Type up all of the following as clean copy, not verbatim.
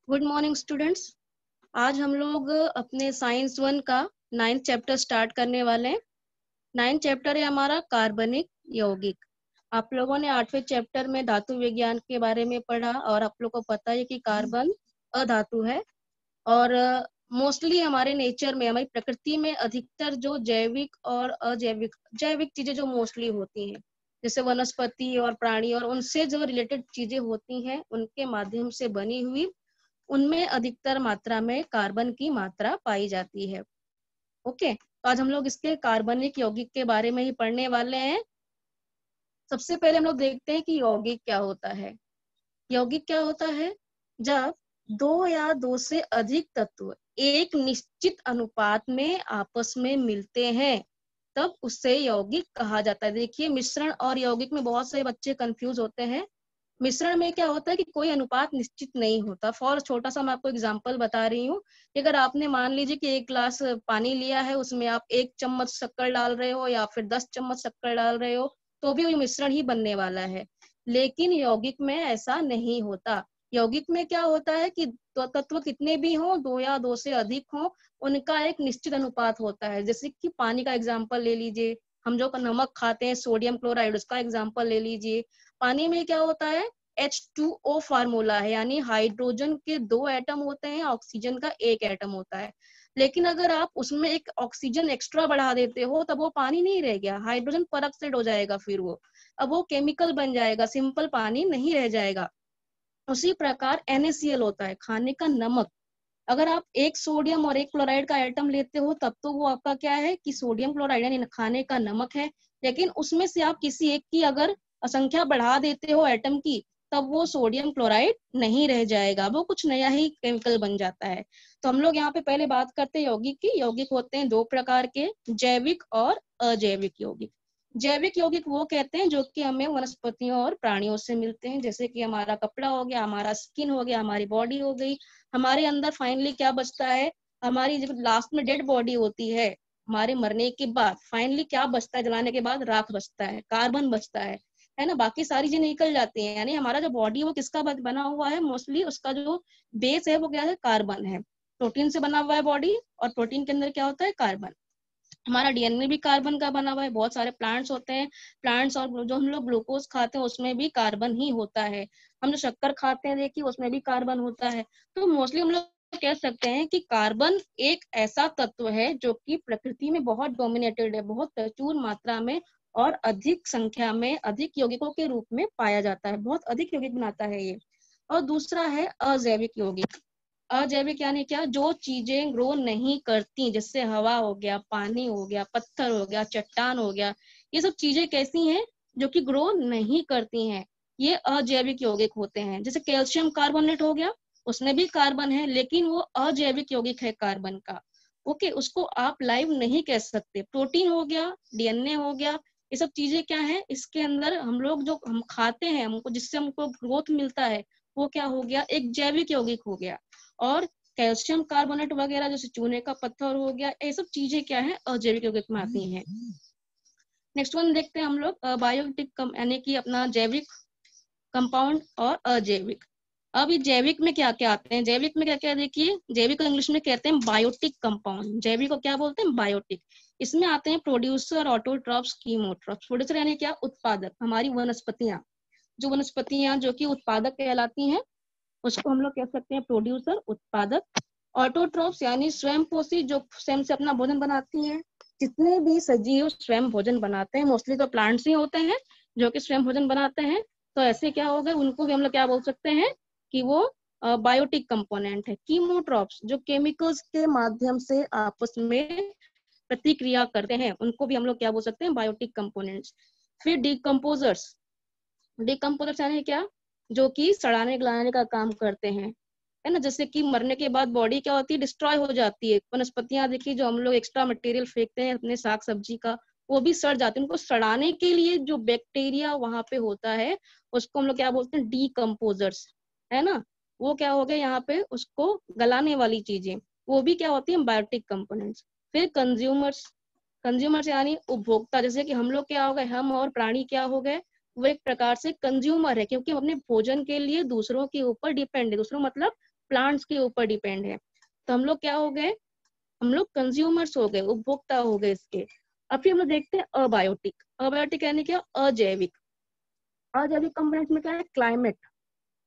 Good morning students. आज हम लोग अपने साइंस 1 का 9th चैप्टर स्टार्ट करने वाले हैं। 9th चैप्टर है हमारा कार्बनिक यौगिक। आप लोगों ने 8वें चैप्टर में धातु विज्ञान के बारे में पढ़ा और आप लोगों को पता है कि कार्बन अधातु है और मोस्टली हमारे नेचर में, हमारी प्रकृति में अधिकतर जो जैविक और जैविक चीजें जो मोस्टली होती हैं, जैसे वनस्पति और प्राणी और उनसे जो रिलेटेड चीजें होती हैं, उनके माध्यम से बनी हुई, उनमें अधिकतर मात्रा में कार्बन की मात्रा पाई जाती है। ओके, तो आज हम लोग इसके कार्बनिक यौगिक के बारे में ही पढ़ने वाले हैं। सबसे पहले हम लोग देखते हैं कि यौगिक क्या होता है। यौगिक क्या होता है? जब दो या दो से अधिक तत्व एक निश्चित अनुपात में आपस में मिलते हैं, तब उससे यौगिक कहा जाता है। देखिए, मिश्रण और यौगिक में बहुत से बच्चे कंफ्यूज होते हैं। मिश्रण में क्या होता है कि कोई अनुपात निश्चित नहीं होता। फॉर छोटा सा मैं आपको एग्जांपल बता रही हूँ कि अगर आपने मान लीजिए कि 1 गिलास पानी लिया है, उसमें आप 1 चम्मच शक्कर डाल रहे हो या फिर 10 चम्मच शक्कर डाल रहे हो, तो भी वो मिश्रण ही बनने वाला है। लेकिन यौगिक में ऐसा नहीं होता। यौगिक में क्या होता है कि तो तत्व कितने भी हों, दो या दो से अधिक हों, उनका एक निश्चित अनुपात होता है। जैसे कि पानी का एग्जाम्पल ले लीजिए, हम जो नमक खाते हैं सोडियम क्लोराइड, उसका एग्जाम्पल ले लीजिए। पानी में क्या होता है? H2O फार्मूला है, यानी हाइड्रोजन के 2 एटम होते हैं, ऑक्सीजन का 1 एटम होता है। लेकिन अगर आप उसमें एक ऑक्सीजन एक्स्ट्रा बढ़ा देते हो, तब वो पानी नहीं रह गया, हाइड्रोजन परऑक्साइड हो जाएगा। फिर वो अब वो केमिकल बन जाएगा, सिंपल पानी नहीं रह जाएगा। उसी प्रकार NaCl होता है, खाने का नमक। अगर आप एक सोडियम और एक क्लोराइड का एटम लेते हो, तब तो वो आपका क्या है कि सोडियम क्लोराइड यानी खाने का नमक है। लेकिन उसमें से आप किसी एक की अगर संख्या बढ़ा देते हो एटम की, तब वो सोडियम क्लोराइड नहीं रह जाएगा, वो कुछ नया ही केमिकल बन जाता है। तो हम लोग यहाँ पे पहले बात करते हैं यौगिक की। यौगिक होते हैं 2 प्रकार के, जैविक और अजैविक यौगिक। जैविक यौगिक वो कहते हैं जो कि हमें वनस्पतियों और प्राणियों से मिलते हैं, जैसे कि हमारा कपड़ा हो गया, हमारा स्किन हो गया, हमारी बॉडी हो गई। हमारे अंदर फाइनली क्या बचता है? हमारी जब लास्ट में डेड बॉडी होती है, हमारे मरने के बाद फाइनली क्या बचता है? जलाने के बाद राख बचता है, कार्बन बचता है ना। बाकी सारी चीजें निकल जाती हैं। यानी हमारा जो बॉडी है वो किसका बना हुआ है? मोस्टली उसका जो बेस है वो क्या है? कार्बन है। प्रोटीन से बना हुआ है बॉडी, और प्रोटीन के अंदर क्या होता है? कार्बन। हमारा DNA भी कार्बन का बना हुआ है। बहुत सारे प्लांट्स होते हैं, प्लांट्स और जो हम लोग ग्लूकोज खाते हैं उसमें भी कार्बन ही होता है। हम जो शक्कर खाते हैं, देखिए, उसमें भी कार्बन होता है। तो मोस्टली हम लोग कह सकते हैं कि कार्बन एक ऐसा तत्व है जो कि प्रकृति में बहुत डोमिनेटेड है, बहुत प्रचुर मात्रा में और अधिक संख्या में अधिक यौगिकों के रूप में पाया जाता है, बहुत अधिक यौगिक बनाता है ये। और दूसरा है अजैविक यौगिक। अजैविक यानी क्या? जो चीजें ग्रो नहीं करती, जैसे हवा हो गया, पानी हो गया, पत्थर हो गया, चट्टान हो गया, ये सब चीजें कैसी हैं? जो कि ग्रो नहीं करती हैं, ये अजैविक यौगिक होते हैं। जैसे कैल्शियम कार्बोनेट हो गया, उसमें भी कार्बन है, लेकिन वो अजैविक यौगिक है कार्बन का। ओके, उसको आप लाइव नहीं कह सकते। प्रोटीन हो गया, DNA हो गया, ये सब चीजें क्या है? इसके अंदर हम लोग जो हम खाते हैं, हमको जिससे हमको ग्रोथ मिलता है, वो क्या हो गया? एक जैविक यौगिक हो गया। और कैल्शियम कार्बोनेट वगैरह, जैसे चूने का पत्थर हो गया, ये सब चीजें क्या है? अजैविक यौगिक में आती हैं। नेक्स्ट वन देखते हैं हम लोग, बायोटिक यानी कि अपना जैविक कंपाउंड और अजैविक। अब ये जैविक में क्या क्या आते हैं? जैविक में क्या क्या? देखिए, जैविक को इंग्लिश में कहते हैं बायोटिक कंपाउंड। जैविक को क्या बोलते हैं? बायोटिक। इसमें आते हैं प्रोड्यूसर, ऑटोट्रॉप्स, कीमोट्रॉप्स। प्रोड्यूसर यानी क्या? उत्पादक, हमारी वनस्पतियां। जो वनस्पतियां जो कि उत्पादक कहलाती हैं, उसको हम लोग कह सकते हैं प्रोड्यूसर, उत्पादक। ऑटोट्रॉप्स यानी स्वयं पोषी, जो स्वयं से अपना भोजन बनाती हैं। जितने भी सजीव स्वयं भोजन बनाते हैं, मोस्टली तो प्लांट्स ही होते हैं जो कि स्वयं भोजन बनाते हैं। तो ऐसे क्या हो गए, उनको भी हम लोग क्या बोल सकते हैं कि वो बायोटिक कंपोनेंट है। कीमोट्रॉप्स जो केमिकल्स के माध्यम से आपस में प्रतिक्रिया करते हैं, उनको भी हम लोग क्या बोल सकते हैं? Biotic components. फिर डिकम्पोजर्स। डिकम्पोजर्स यानी क्या? जो कि सड़ाने गलाने का काम करते हैं, है ना। जैसे कि मरने के बाद बॉडी क्या होती है? डिस्ट्रॉय हो जाती है। वनस्पतियां देखिए, जो हम लोग एक्स्ट्रा मटेरियल फेंकते हैं अपने साग सब्जी का, वो भी सड़ जाते हैं। उनको सड़ाने के लिए जो बैक्टीरिया वहां पे होता है, उसको हम लोग क्या बोलते हैं? डीकम्पोजर्स, है ना। वो क्या हो गया यहाँ पे? उसको गलाने वाली चीजें, वो भी क्या होती है? Biotic components. फिर कंज्यूमर्स। कंज्यूमर्स यानी उपभोक्ता। जैसे कि हम लोग क्या हो गए? हम और प्राणी क्या हो गए? वो एक प्रकार से कंज्यूमर है, क्योंकि हम अपने भोजन के लिए दूसरों के ऊपर डिपेंड है। दूसरों मतलब प्लांट्स के ऊपर डिपेंड है। तो हम लोग क्या हो गए, हम लोग कंज्यूमर्स हो गए, उपभोक्ता हो गए इसके। अब फिर हम लोग देखते हैं अबायोटिक। अबायोटिक यानी क्या, अजैविक। अजैविक कंपोनेंट्स में क्या है, climate,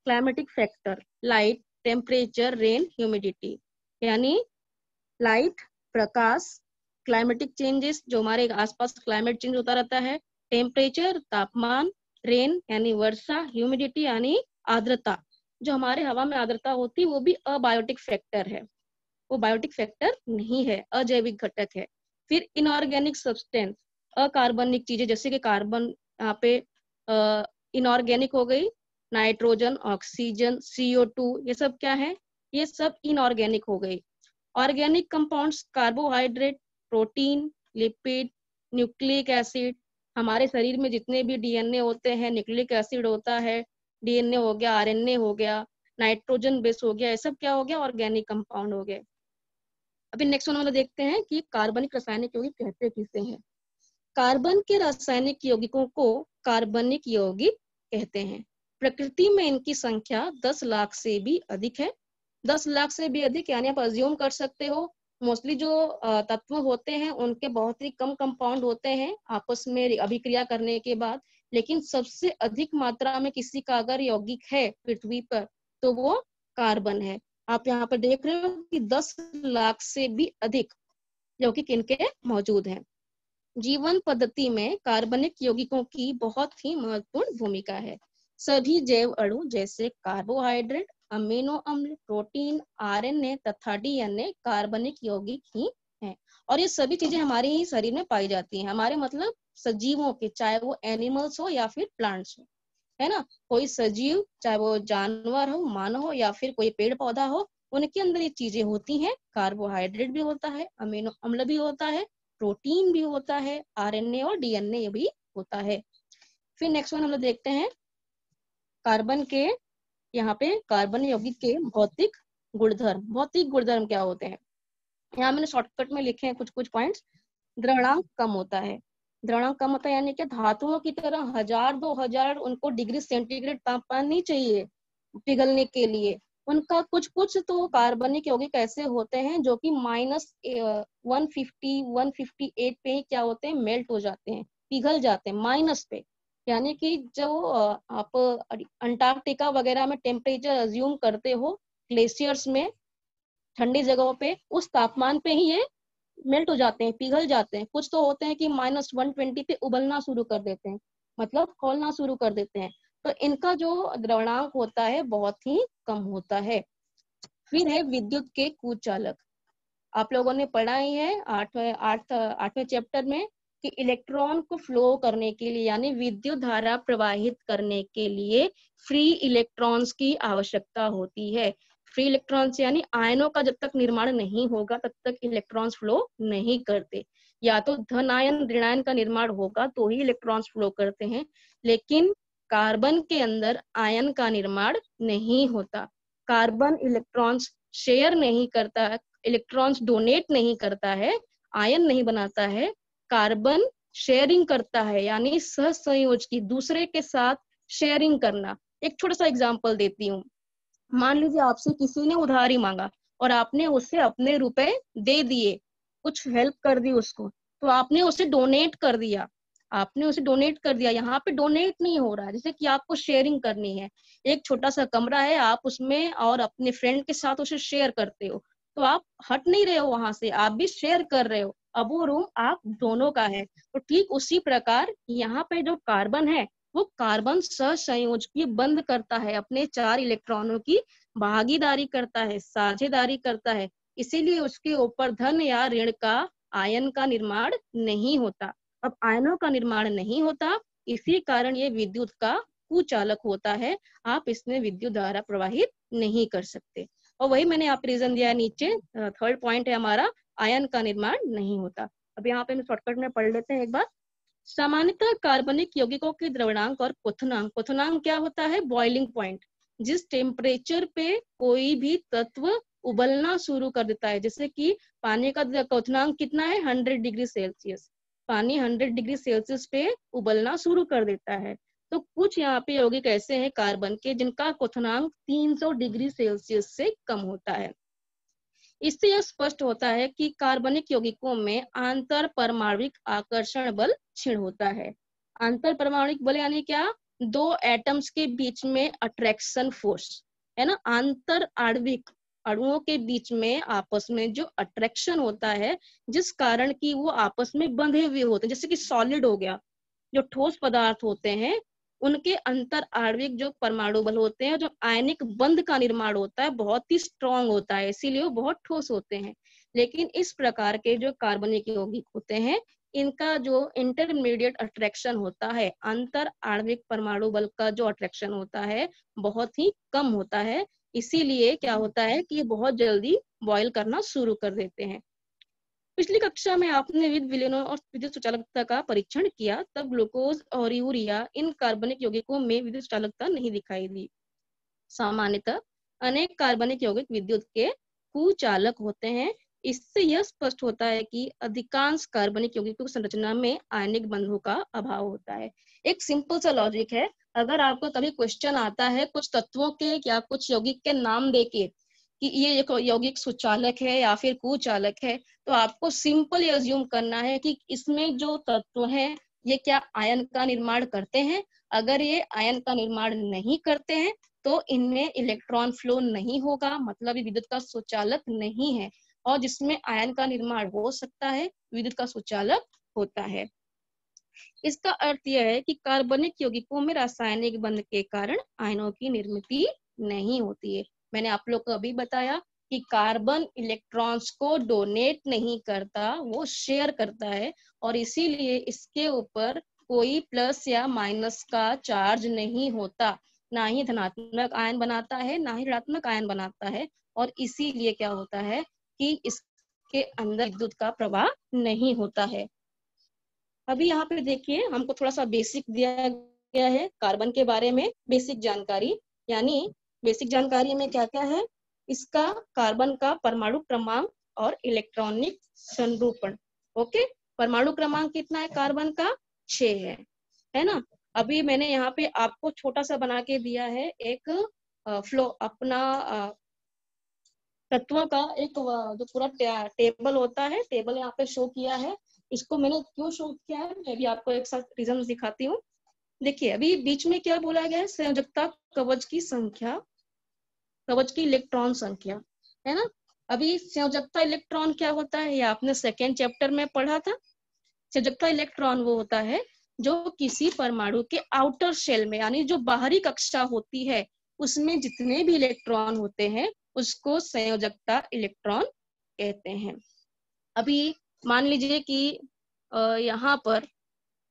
climatic factor, light, temperature, rain, humidity. यानी लाइट, प्रकाश, क्लाइमेटिक चेंजेस, जो हमारे आसपास क्लाइमेट चेंज होता रहता है, टेम्परेचर, तापमान, रेन यानी वर्षा, ह्यूमिडिटी यानी आर्द्रता, जो हमारे हवा में आर्द्रता होती है वो भी अबायोटिक फैक्टर है, वो बायोटिक फैक्टर नहीं है, अजैविक घटक है। फिर इनऑर्गेनिक सब्सटेंस, अकार्बनिक चीजें, जैसे कि कार्बन, यहाँ पे इनऑर्गेनिक हो गई, नाइट्रोजन, ऑक्सीजन, CO2, ये सब क्या है, ये सब इनऑर्गेनिक हो गई। Organic compounds, carbohydrate, protein, lipid, nucleic acid, हमारे शरीर में जितने भी DNA होते हैं, न्यूक्लिक एसिड होता है, DNA हो गया, RNA हो गया, नाइट्रोजन बेस हो गया, ये सब क्या हो गया, ऑर्गेनिक कंपाउंड हो गए। अभी नेक्स्ट वन वाला देखते हैं कि कार्बनिक रासायनिक यौगिक कहते किसे हैं। कार्बन के रासायनिक यौगिकों को कार्बनिक यौगिक कहते हैं। प्रकृति में इनकी संख्या 10 लाख से भी अधिक है। 10 लाख से भी अधिक यानी आप अज्यूम कर सकते हो मोस्टली जो तत्व होते हैं उनके बहुत ही कम कंपाउंड होते हैं आपस में अभिक्रिया करने के बाद, लेकिन सबसे अधिक मात्रा में किसी का अगर यौगिक है पृथ्वी पर तो वो कार्बन है। आप यहाँ पर देख रहे हो कि 10 लाख से भी अधिक यौगिक इनके मौजूद हैं। जीवन पद्धति में कार्बनिक यौगिकों की बहुत ही महत्वपूर्ण भूमिका है। सभी जैव अणु जैसे कार्बोहाइड्रेट, अमीनो अम्ल, प्रोटीन, RNA तथा DNA कार्बनिक यौगिक ही हैं। और ये सभी चीजें हमारे ही शरीर में पाई जाती हैं, हमारे मतलब सजीवों के, चाहे वो एनिमल्स हो या फिर प्लांट्स हो, है ना। कोई सजीव, चाहे वो जानवर हो, मानव हो या फिर कोई पेड़ पौधा हो, उनके अंदर ये चीजें होती हैं। कार्बोहाइड्रेट भी होता है, अमीनो अम्ल भी होता है, प्रोटीन भी होता है, RNA और DNA भी होता है। फिर नेक्स्ट वन हम लोग देखते हैं कार्बन के, यहाँ पे कार्बन यौगिक के भौतिक गुणधर्म। भौतिक गुणधर्म क्या होते हैं, यहाँ मैंने शॉर्टकट में लिखे हैं कुछ कुछ पॉइंट्स। द्रवणांक कम होता है। द्रवणांक कम होता है यानी कि धातुओं की तरह 1000-2000 उनको डिग्री सेंटीग्रेड तापमान नहीं चाहिए पिघलने के लिए। उनका कुछ कुछ तो कार्बनिक यौगिक ऐसे होते हैं जो कि -150-158 पे ही क्या होते हैं, मेल्ट हो जाते हैं, पिघल जाते हैं माइनस पे। यानी कि जो आप अंटार्कटिका वगैरह में टेम्परेचर अज्यूम करते हो, ग्लेशियर्स में, ठंडी जगहों पे, उस तापमान पे ही ये मेल्ट हो जाते हैं, पिघल जाते हैं। कुछ तो होते हैं कि -120 पे उबलना शुरू कर देते हैं, मतलब खौलना शुरू कर देते हैं। तो इनका जो द्रवणांक होता है बहुत ही कम होता है। फिर है विद्युत के कुचालक। आप लोगों ने पढ़ा ही है आठवें चैप्टर में कि इलेक्ट्रॉन को फ्लो करने के लिए यानी विद्युत धारा प्रवाहित करने के लिए फ्री इलेक्ट्रॉन्स की आवश्यकता होती है। फ्री इलेक्ट्रॉन्स यानी आयनों का जब तक निर्माण नहीं होगा तब तक इलेक्ट्रॉन्स फ्लो नहीं करते। या तो धन आयन ऋण आयन का निर्माण होगा तो ही इलेक्ट्रॉन्स फ्लो करते हैं, लेकिन कार्बन के अंदर आयन का निर्माण नहीं होता। कार्बन इलेक्ट्रॉन्स शेयर नहीं करता, इलेक्ट्रॉन्स डोनेट नहीं करता है, आयन नहीं बनाता है। कार्बन शेयरिंग करता है यानी सहसंयोजकी, दूसरे के साथ शेयरिंग करना। एक छोटा सा एग्जांपल देती हूँ। मान लीजिए आपसे किसी ने उधारी मांगा और आपने उसे अपने रुपए दे दिए, कुछ हेल्प कर दी उसको, तो आपने उसे डोनेट कर दिया। आपने उसे डोनेट कर दिया, यहाँ पे डोनेट नहीं हो रहा है, जैसे कि आपको शेयरिंग करनी है। एक छोटा सा कमरा है, आप उसमें और अपने फ्रेंड के साथ उसे शेयर करते हो, तो आप हट नहीं रहे हो वहां से, आप भी शेयर कर रहे हो। अब वो रूम आप दोनों का है। तो ठीक उसी प्रकार यहाँ पे जो कार्बन है वो कार्बन सहसंयोजकीय बंद करता है, अपने 4 इलेक्ट्रॉनों की भागीदारी करता है, साझेदारी करता है। इसीलिए उसके ऊपर धन या ऋण का आयन का निर्माण नहीं होता। अब आयनों का निर्माण नहीं होता, इसी कारण ये विद्युत का कुचालक होता है। आप इसमें विद्युत धारा प्रवाहित नहीं कर सकते। और वही मैंने आप रीजन दिया नीचे, थर्ड पॉइंट है हमारा, आयन का निर्माण नहीं होता। अब यहाँ पे हम शॉर्टकट में पढ़ लेते हैं एक बार। सामान्यतः कार्बनिक यौगिकों के द्रवणांक और क्वथनांक, क्वथनांक क्या होता है, बॉइलिंग पॉइंट, जिस टेम्परेचर पे कोई भी तत्व उबलना शुरू कर देता है। जैसे कि पानी का क्वथनांक कितना है, 100 डिग्री सेल्सियस। पानी 100 डिग्री सेल्सियस पे उबलना शुरू कर देता है। तो कुछ यहाँ पे यौगिक ऐसे हैं कार्बन के जिनका क्वथनांक 300 डिग्री सेल्सियस से कम होता है। इससे यह स्पष्ट होता है कि कार्बनिक यौगिकों में आंतर परमाणविक आकर्षण बल क्षीण होता है। आंतर परमाणविक बल यानी क्या? दो एटम्स के बीच में अट्रैक्शन फोर्स है ना, आंतर आणविक अणुओं के बीच में आपस में जो अट्रैक्शन होता है, जिस कारण की वो आपस में बंधे हुए होते हैं, जैसे कि सॉलिड हो गया, जो ठोस पदार्थ होते हैं उनके अंतर आणविक जो परमाणु बल होते हैं, जो आयनिक बंध का निर्माण होता है, बहुत ही स्ट्रॉन्ग होता है, इसीलिए वो बहुत ठोस होते हैं। लेकिन इस प्रकार के जो कार्बनिक यौगिक होते हैं, इनका जो इंटरमीडिएट अट्रैक्शन होता है, अंतर आणविक परमाणु बल का जो अट्रैक्शन होता है, बहुत ही कम होता है। इसीलिए क्या होता है कि ये बहुत जल्दी बॉयल करना शुरू कर देते हैं। पिछली कक्षा में आपने विविध विलयनों और विद्युत सुचालकता का परीक्षण किया, तब ग्लूकोज और यूरिया इन कार्बनिक यौगिकों में विद्युत सुचालकता नहीं दिखाई दी। सामान्यतः अनेक कार्बनिक यौगिक विद्युत के कुचालक होते हैं। इससे यह स्पष्ट होता है कि अधिकांश कार्बनिक यौगिकों की संरचना में आयनिक बंधों का अभाव होता है। एक सिंपल सा लॉजिक है, अगर आपको कभी क्वेश्चन आता है कुछ तत्वों के या कुछ यौगिक के नाम देके कि ये एक यौगिक सुचालक है या फिर कुचालक है, तो आपको सिंपल ये अज्यूम करना है कि इसमें जो तत्व हैं ये क्या आयन का निर्माण करते हैं। अगर ये आयन का निर्माण नहीं करते हैं तो इनमें इलेक्ट्रॉन फ्लो नहीं होगा, मतलब ये विद्युत का सुचालक नहीं है। और जिसमें आयन का निर्माण हो सकता है, विद्युत का सुचालक होता है। इसका अर्थ यह है कि कार्बनिक यौगिकों में रासायनिक बंध के कारण आयनों की निर्मित नहीं होती है। मैंने आप लोग को अभी बताया कि कार्बन इलेक्ट्रॉन्स को डोनेट नहीं करता, वो शेयर करता है, और इसीलिए इसके ऊपर कोई प्लस या माइनस का चार्ज नहीं होता, ना ही धनात्मक आयन बनाता है ना ही ऋणात्मक आयन बनाता है। और इसीलिए क्या होता है कि इसके अंदर विद्युत का प्रवाह नहीं होता है। अभी यहाँ पे देखिए हमको थोड़ा सा बेसिक दिया गया है कार्बन के बारे में, बेसिक जानकारी। यानी बेसिक जानकारी में क्या क्या है, इसका कार्बन का परमाणु क्रमांक और इलेक्ट्रॉनिक संरूपण। ओके, परमाणु क्रमांक कितना है कार्बन का? 6 है ना। अभी मैंने यहाँ पे आपको छोटा सा बना के दिया है एक फ्लो अपना तत्वों का एक जो पूरा टेबल होता है, टेबल यहाँ पे शो किया है। इसको मैंने क्यों शो किया है, मैं भी आपको एक साथ रीजन दिखाती हूँ। देखिए अभी बीच में क्या बोला गया है, संयोजकता कवच की संख्या, कवच की इलेक्ट्रॉन संख्या, है ना। अभी संयोजकता इलेक्ट्रॉन क्या होता है, ये आपने सेकेंड चैप्टर में पढ़ा था। संयोजकता इलेक्ट्रॉन वो होता है जो किसी परमाणु के आउटर शेल में, यानी जो बाहरी कक्षा होती है, उसमें जितने भी इलेक्ट्रॉन होते हैं उसको संयोजकता इलेक्ट्रॉन कहते हैं। अभी मान लीजिए कि यहाँ पर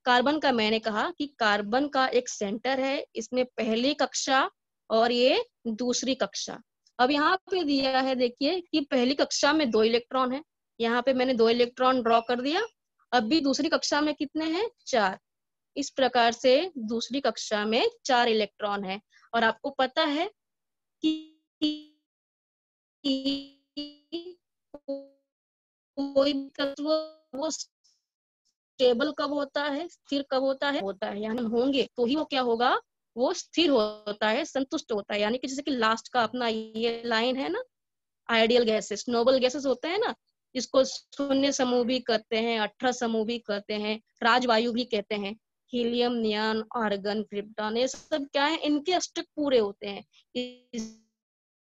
कार्बन का मैंने कहा कि कार्बन का एक सेंटर है, इसमें पहली कक्षा और ये दूसरी कक्षा। अब यहाँ पे दिया है देखिए कि पहली कक्षा में 2 इलेक्ट्रॉन है, यहाँ पे मैंने 2 इलेक्ट्रॉन ड्रॉ कर दिया। अभी दूसरी कक्षा में कितने हैं? 4। इस प्रकार से दूसरी कक्षा में 4 इलेक्ट्रॉन है। और आपको पता है कि कोई तत्व वो स्टेबल कब होता है, स्थिर कब होता है यानी होंगे तो ही वो क्या होगा, वो स्थिर होता है, संतुष्ट होता है। यानी कि जैसे कि लास्ट का अपना ये लाइन है ना, आइडियल गैसेस, नोबल गैसेस होते हैं ना, जिसको शून्य समूह भी कहते हैं, 18 समूह भी कहते हैं, राजवायु भी कहते हैं। हीलियम, नियॉन, आर्गन, क्रिप्टॉन, ये सब क्या है, इनके अष्टक पूरे होते हैं,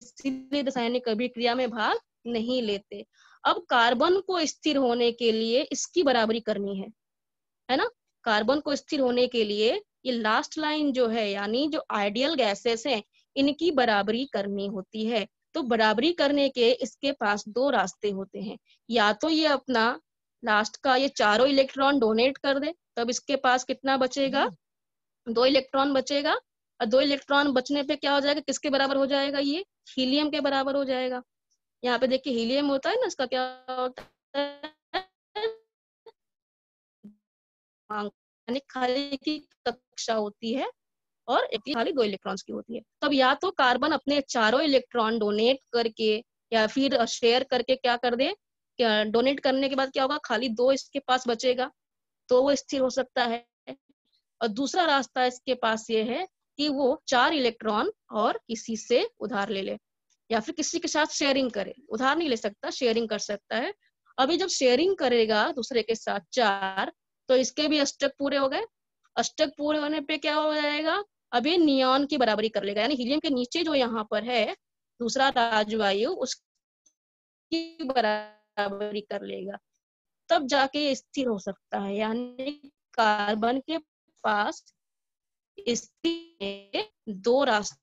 इसीलिए रासायनिक अभिक्रिया में भाग नहीं लेते। अब कार्बन को स्थिर होने के लिए इसकी बराबरी करनी है ना। कार्बन को स्थिर होने के लिए ये लास्ट लाइन जो है, यानी जो आइडियल गैसेस हैं, इनकी बराबरी करनी होती है। तो बराबरी करने के इसके पास 2 रास्ते होते हैं, या तो ये अपना लास्ट का ये चारों इलेक्ट्रॉन डोनेट कर दे, तब इसके पास कितना बचेगा, 2 इलेक्ट्रॉन बचेगा। और 2 इलेक्ट्रॉन बचने पे क्या हो जाएगा, किसके बराबर हो जाएगा, ये हीलियम के बराबर हो जाएगा। यहाँ पे देखिए हीलियम होता है ना, इसका क्या होता है, यानी खाली की कक्षा होती है और एक खाली 2 इलेक्ट्रॉन्स की होती है। तब या तो कार्बन अपने चारों इलेक्ट्रॉन डोनेट करके या फिर शेयर करके क्या कर दे, डोनेट करने के बाद क्या होगा, खाली 2 इसके पास बचेगा, तो वो स्थिर हो सकता है। और दूसरा रास्ता इसके पास ये है कि वो 4 इलेक्ट्रॉन और किसी से उधार ले ले या फिर किसी के साथ शेयरिंग करे। उधार नहीं ले सकता, शेयरिंग कर सकता है। अभी जब शेयरिंग करेगा दूसरे के साथ 4, तो इसके भी अष्टक पूरे हो गए। अष्टक पूरे होने पे क्या हो जाएगा, अभी नियॉन की बराबरी कर लेगा, यानी हीलियम के नीचे जो यहाँ पर है दूसरा राजवायु उसकी बराबरी कर लेगा, तब जाके ये स्थिर हो सकता है। यानी कार्बन के पास स्थिर 2 रास्ते,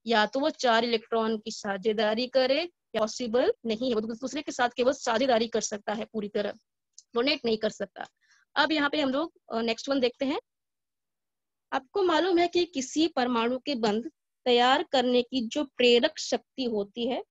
या तो वो 4 इलेक्ट्रॉन की साझेदारी करे, या पॉसिबल नहीं है, वो दूसरे के साथ केवल साझेदारी कर सकता है, पूरी तरह डोनेट नहीं कर सकता। अब यहाँ पे हम लोग नेक्स्ट वन देखते हैं। आपको मालूम है कि किसी परमाणु के बंध तैयार करने की जो प्रेरक शक्ति होती है,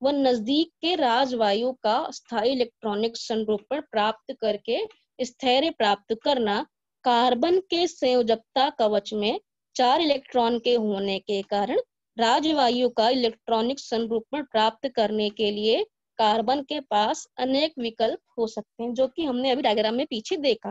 वह नजदीक के राजवायु का स्थायी इलेक्ट्रॉनिक संरूपण प्राप्त करके स्थैर्य प्राप्त करना। कार्बन के संयोजकता कवच में 4 इलेक्ट्रॉन के होने के कारण राजवायु का इलेक्ट्रॉनिक संरूपण प्राप्त करने के लिए कार्बन के पास अनेक विकल्प हो सकते हैं, जो कि हमने अभी डायग्राम में पीछे देखा।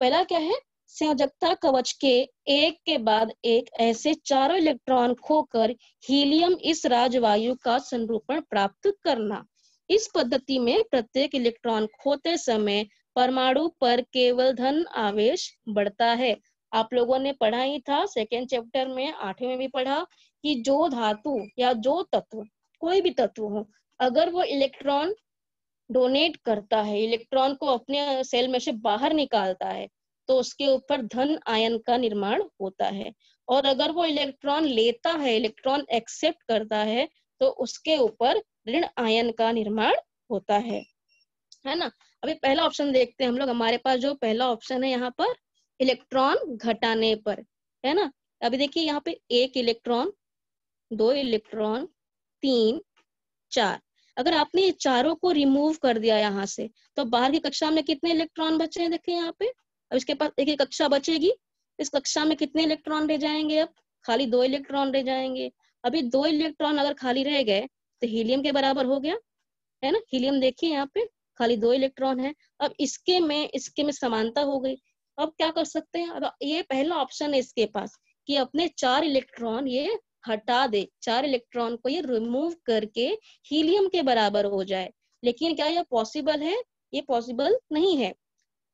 पहला क्या है, संयोजकता कवच के एक के बाद एक ऐसे चारों इलेक्ट्रॉन खोकर हीलियम इस राजवायु का संरूपण प्राप्त करना। इस पद्धति में प्रत्येक इलेक्ट्रॉन खोते समय परमाणु पर केवल धन आवेश बढ़ता है। आप लोगों ने पढ़ा ही था सेकेंड चैप्टर में, 8वें में भी पढ़ा कि जो धातु या जो तत्व, कोई भी तत्व हो, अगर वो इलेक्ट्रॉन डोनेट करता है, इलेक्ट्रॉन को अपने सेल में से बाहर निकालता है, तो उसके ऊपर धन आयन का निर्माण होता है। और अगर वो इलेक्ट्रॉन लेता है, इलेक्ट्रॉन एक्सेप्ट करता है, तो उसके ऊपर ऋण आयन का निर्माण होता है ना। अभी पहला ऑप्शन देखते हैं हम लोग। हमारे पास जो पहला ऑप्शन है यहाँ पर इलेक्ट्रॉन घटाने पर, है ना। अभी देखिए यहाँ पे 1 इलेक्ट्रॉन, 2 इलेक्ट्रॉन, 3, 4। अगर आपने ये चारों को रिमूव कर दिया यहाँ से, तो बाहर की कक्षा में कितने इलेक्ट्रॉन बचे हैं, देखिए यहाँ पे। अब इसके पास एक कक्षा बचेगी, इस कक्षा में कितने इलेक्ट्रॉन रह जाएंगे, अब खाली 2 इलेक्ट्रॉन रह जाएंगे। अभी 2 इलेक्ट्रॉन अगर खाली रह गए तो हीलियम के बराबर हो गया, है ना। हीलियम देखिए यहाँ पे खाली 2 इलेक्ट्रॉन है। अब इसके में समानता हो गई। अब क्या कर सकते हैं, अब ये पहला ऑप्शन है इसके पास कि अपने 4 इलेक्ट्रॉन ये हटा दे, 4 इलेक्ट्रॉन को ये रिमूव करके हीलियम के बराबर हो जाए। लेकिन क्या यह पॉसिबल है, ये पॉसिबल नहीं है।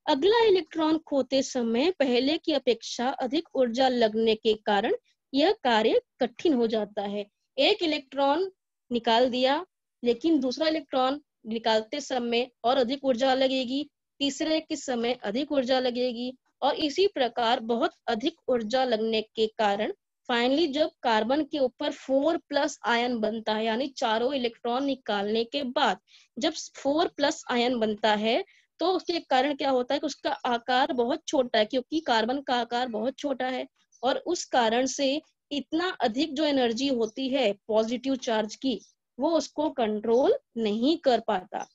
अगला इलेक्ट्रॉन खोते समय पहले की अपेक्षा अधिक ऊर्जा लगने के कारण यह कार्य कठिन हो जाता है। एक इलेक्ट्रॉन निकाल दिया, लेकिन दूसरा इलेक्ट्रॉन निकालते समय और अधिक ऊर्जा लगेगी, तीसरे के समय अधिक ऊर्जा लगेगी, और इसी प्रकार बहुत अधिक ऊर्जा लगने के कारण फाइनली जब कार्बन के ऊपर 4+ आयन बनता है, यानी चारों इलेक्ट्रॉन निकालने के बाद जब 4+ आयन बनता है, तो उसके कारण क्या होता है कि उसका आकार बहुत छोटा है, क्योंकि कार्बन का आकार बहुत छोटा है, और उस कारण से इतना अधिक जो एनर्जी होती है पॉजिटिव चार्ज की, वो उसको कंट्रोल नहीं कर पाता,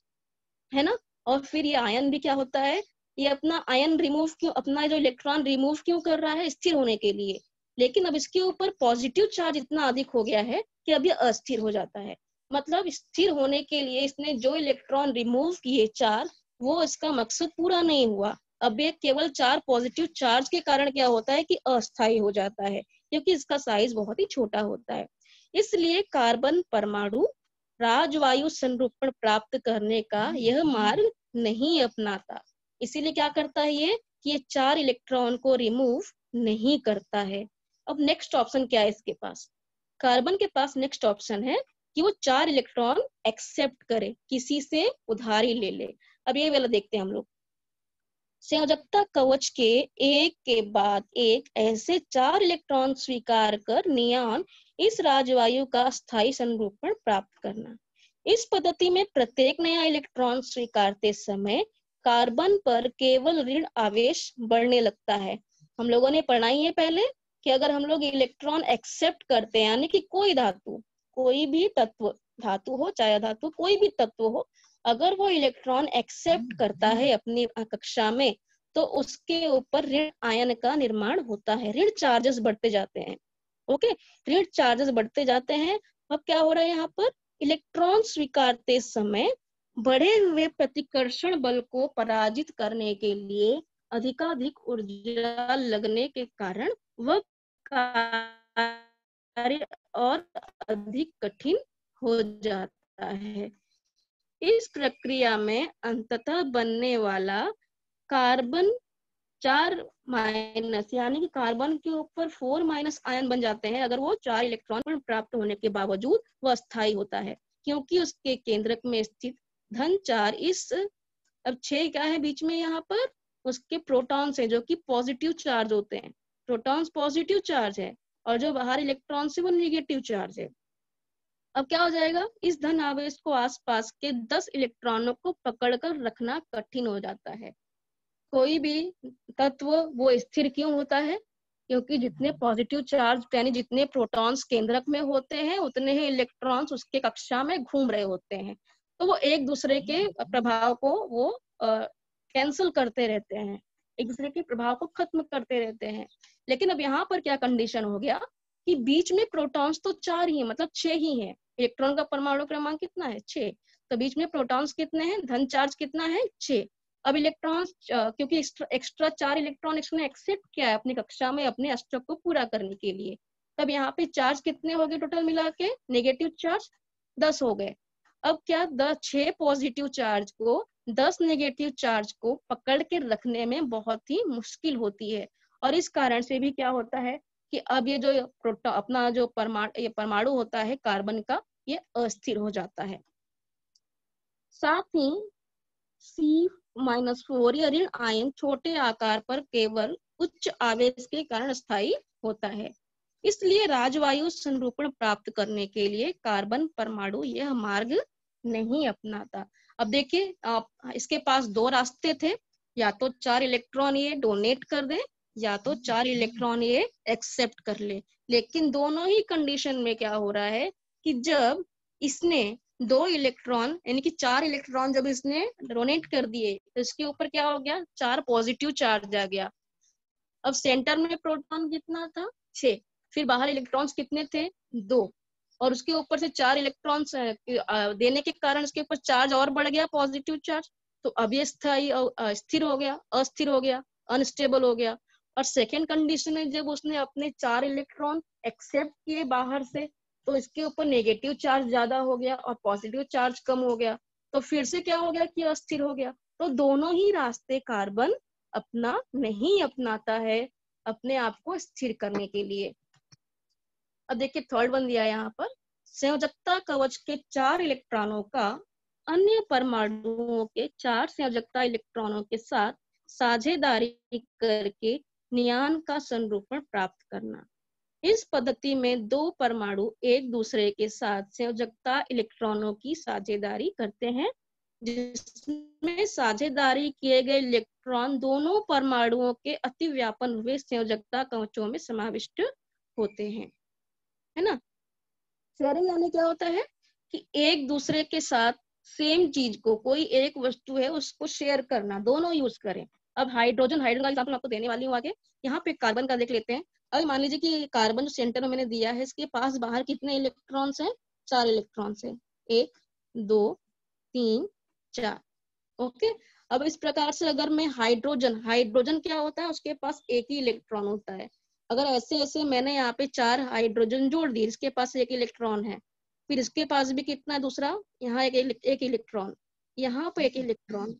है ना। और फिर ये आयन भी क्या होता है, ये अपना आयन रिमूव क्यों, अपना जो इलेक्ट्रॉन रिमूव क्यों कर रहा है, स्थिर होने के लिए। लेकिन अब इसके ऊपर पॉजिटिव चार्ज इतना अधिक हो गया है कि अब ये अस्थिर हो जाता है। मतलब स्थिर होने के लिए इसने जो इलेक्ट्रॉन रिमूव किए 4, वो इसका मकसद पूरा नहीं हुआ। अब ये केवल 4 पॉजिटिव चार्ज के कारण क्या होता है कि अस्थायी हो जाता है, क्योंकि इसका साइज बहुत ही छोटा होता है। इसलिए कार्बन परमाणु राजवायु संरूपण प्राप्त करने का यह मार्ग नहीं अपनाता। इसीलिए क्या करता है ये कि ये 4 इलेक्ट्रॉन को रिमूव नहीं करता है। अब नेक्स्ट ऑप्शन क्या है इसके पास, कार्बन के पास नेक्स्ट ऑप्शन है कि वो 4 इलेक्ट्रॉन एक्सेप्ट करे, किसी से उधारी ले ले। अब ये वाला देखते हैं हम लोग। संयोजकता कवच के एक के बाद एक ऐसे 4 इलेक्ट्रॉन स्वीकार कर नियॉन इस राजवायु का स्थायी संरूपण प्राप्त करना। इस पद्धति में प्रत्येक नया इलेक्ट्रॉन स्वीकारते समय कार्बन पर केवल ऋण आवेश बढ़ने लगता है। हम लोगों ने पढ़ा ही है पहले कि अगर हम लोग इलेक्ट्रॉन एक्सेप्ट करते हैं, यानी कि कोई धातु, कोई भी तत्व, धातु हो चाहे धातु, कोई भी तत्व हो, अगर वो इलेक्ट्रॉन एक्सेप्ट करता है अपनी कक्षा में, तो उसके ऊपर ऋण आयन का निर्माण होता है, ऋण चार्जेस बढ़ते जाते हैं। ओके, ऋण चार्जेस बढ़ते जाते हैं। अब क्या हो रहा है यहाँ पर, इलेक्ट्रॉन स्वीकारते समय बढ़े हुए प्रतिकर्षण बल को पराजित करने के लिए अधिकाधिक ऊर्जा लगने के कारण वह कार्य और अधिक कठिन हो जाता है। इस प्रक्रिया में अंततः बनने वाला कार्बन 4- यानी कि कार्बन के ऊपर 4- आयन बन जाते हैं अगर वो 4 इलेक्ट्रॉन प्राप्त होने के बावजूद वह अस्थायी होता है, क्योंकि उसके केंद्रक में स्थित धन 4 इस अब 6 क्या है बीच में यहाँ पर उसके प्रोटॉन्स है जो कि पॉजिटिव चार्ज होते हैं। प्रोटॉन्स पॉजिटिव चार्ज है और जो बाहर इलेक्ट्रॉन से वो नेगेटिव चार्ज है। अब क्या हो जाएगा, इस धन आवेश को आसपास के 10 इलेक्ट्रॉनों को पकड़कर रखना कठिन हो जाता है। कोई भी तत्व वो स्थिर क्यों होता है, क्योंकि जितने पॉजिटिव चार्ज यानी जितने प्रोटॉन्स केंद्रक में होते हैं उतने ही इलेक्ट्रॉन्स उसके कक्षा में घूम रहे होते हैं, तो वो एक दूसरे के प्रभाव को वो कैंसिल करते रहते हैं, एक दूसरे के प्रभाव को खत्म करते रहते हैं। लेकिन अब यहाँ पर क्या कंडीशन हो गया कि बीच में प्रोटॉन्स तो 4 ही है, मतलब 6 ही है। इलेक्ट्रॉन का परमाणु क्रमांक कितना है, 6। तो बीच में प्रोटॉन्स कितने हैं, धन चार्ज कितना है, 6। अब इलेक्ट्रॉन क्योंकि एक्स्ट्रा 4 इलेक्ट्रॉन इसने एक्सेप्ट किया है अपनी कक्षा में अपने अष्टक को पूरा करने के लिए, तब यहाँ पे चार्ज कितने हो गए टोटल मिला के, नेगेटिव चार्ज 10 हो गए। अब क्या 6 पॉजिटिव चार्ज को 10 नेगेटिव चार्ज को पकड़ के रखने में बहुत ही मुश्किल होती है, और इस कारण से भी क्या होता है कि अब ये जो अपना जो परमाणु होता है कार्बन का, ये अस्थिर हो जाता है। साथ ही C-4 या ऋण आयन छोटे आकार पर केवल उच्च आवेश के कारण स्थायी होता है। इसलिए राजवायु संरूपण प्राप्त करने के लिए कार्बन परमाणु यह मार्ग नहीं अपनाता। अब देखिए आप, इसके पास 2 रास्ते थे, या तो 4 इलेक्ट्रॉन ये डोनेट कर दे या तो 4 इलेक्ट्रॉन ये एक्सेप्ट कर ले। लेकिन दोनों ही कंडीशन में क्या हो रहा है कि जब इसने 2 इलेक्ट्रॉन यानी कि 4 इलेक्ट्रॉन जब इसने डोनेट कर दिए तो इसके ऊपर क्या हो गया, 4 पॉजिटिव चार्ज आ गया। अब सेंटर में प्रोटॉन कितना था, 6, फिर बाहर इलेक्ट्रॉन्स कितने थे, 2, और उसके ऊपर से 4 इलेक्ट्रॉन्स देने के कारण उसके ऊपर चार्ज और बढ़ गया, पॉजिटिव चार्ज। तो अब ये स्थायी स्थिर हो गया, अस्थिर हो गया, अनस्टेबल हो गया। और सेकेंड कंडीशन है जब उसने अपने 4 इलेक्ट्रॉन एक्सेप्ट किए बाहर से, तो इसके ऊपर नेगेटिव चार्ज ज्यादा हो गया और पॉजिटिव चार्ज कम हो गया, तो फिर से क्या हो गया कि अस्थिर हो गया। तो दोनों ही रास्ते कार्बन अपना नहीं अपनाता है अपने आप को स्थिर करने के लिए। अब देखिए थर्ड वन दिया है यहाँ पर, संयोजकता कवच के 4 इलेक्ट्रॉनों का अन्य परमाणुओं के 4 संयोजकता इलेक्ट्रॉनों के साथ साझेदारी करके नियान का संरूपण प्राप्त करना। इस पद्धति में 2 परमाणु एक दूसरे के साथ संयोजकता इलेक्ट्रॉनों की साझेदारी करते हैं, जिसमें साझेदारी किए गए इलेक्ट्रॉन दोनों परमाणुओं के अतिव्यापन हुए संयोजकता कवचों में समाविष्ट होते हैं, है ना। शेयरिंग यानी क्या होता है कि एक दूसरे के साथ सेम चीज को, कोई एक वस्तु है उसको शेयर करना, दोनों यूज करें। अब हाइड्रोजन का एग्जांपल आपको देने वाली हूँ आगे। यहाँ पे कार्बन का देख लेते हैं। अब मान लीजिए कि कार्बन जो सेंटर में मैंने दिया है इसके पास बाहर कितने इलेक्ट्रॉन्स हैं, 4 इलेक्ट्रॉन्स हैं, 1 2 3 4। ओके, अब इस प्रकार से अगर मैं हाइड्रोजन क्या होता है, उसके पास एक ही इलेक्ट्रॉन होता है। अगर ऐसे ऐसे मैंने यहाँ पे 4 हाइड्रोजन जोड़ दी, इसके पास एक इलेक्ट्रॉन है, फिर इसके पास भी कितना है दूसरा, यहाँ एक इलेक्ट्रॉन, यहाँ पे एक इलेक्ट्रॉन,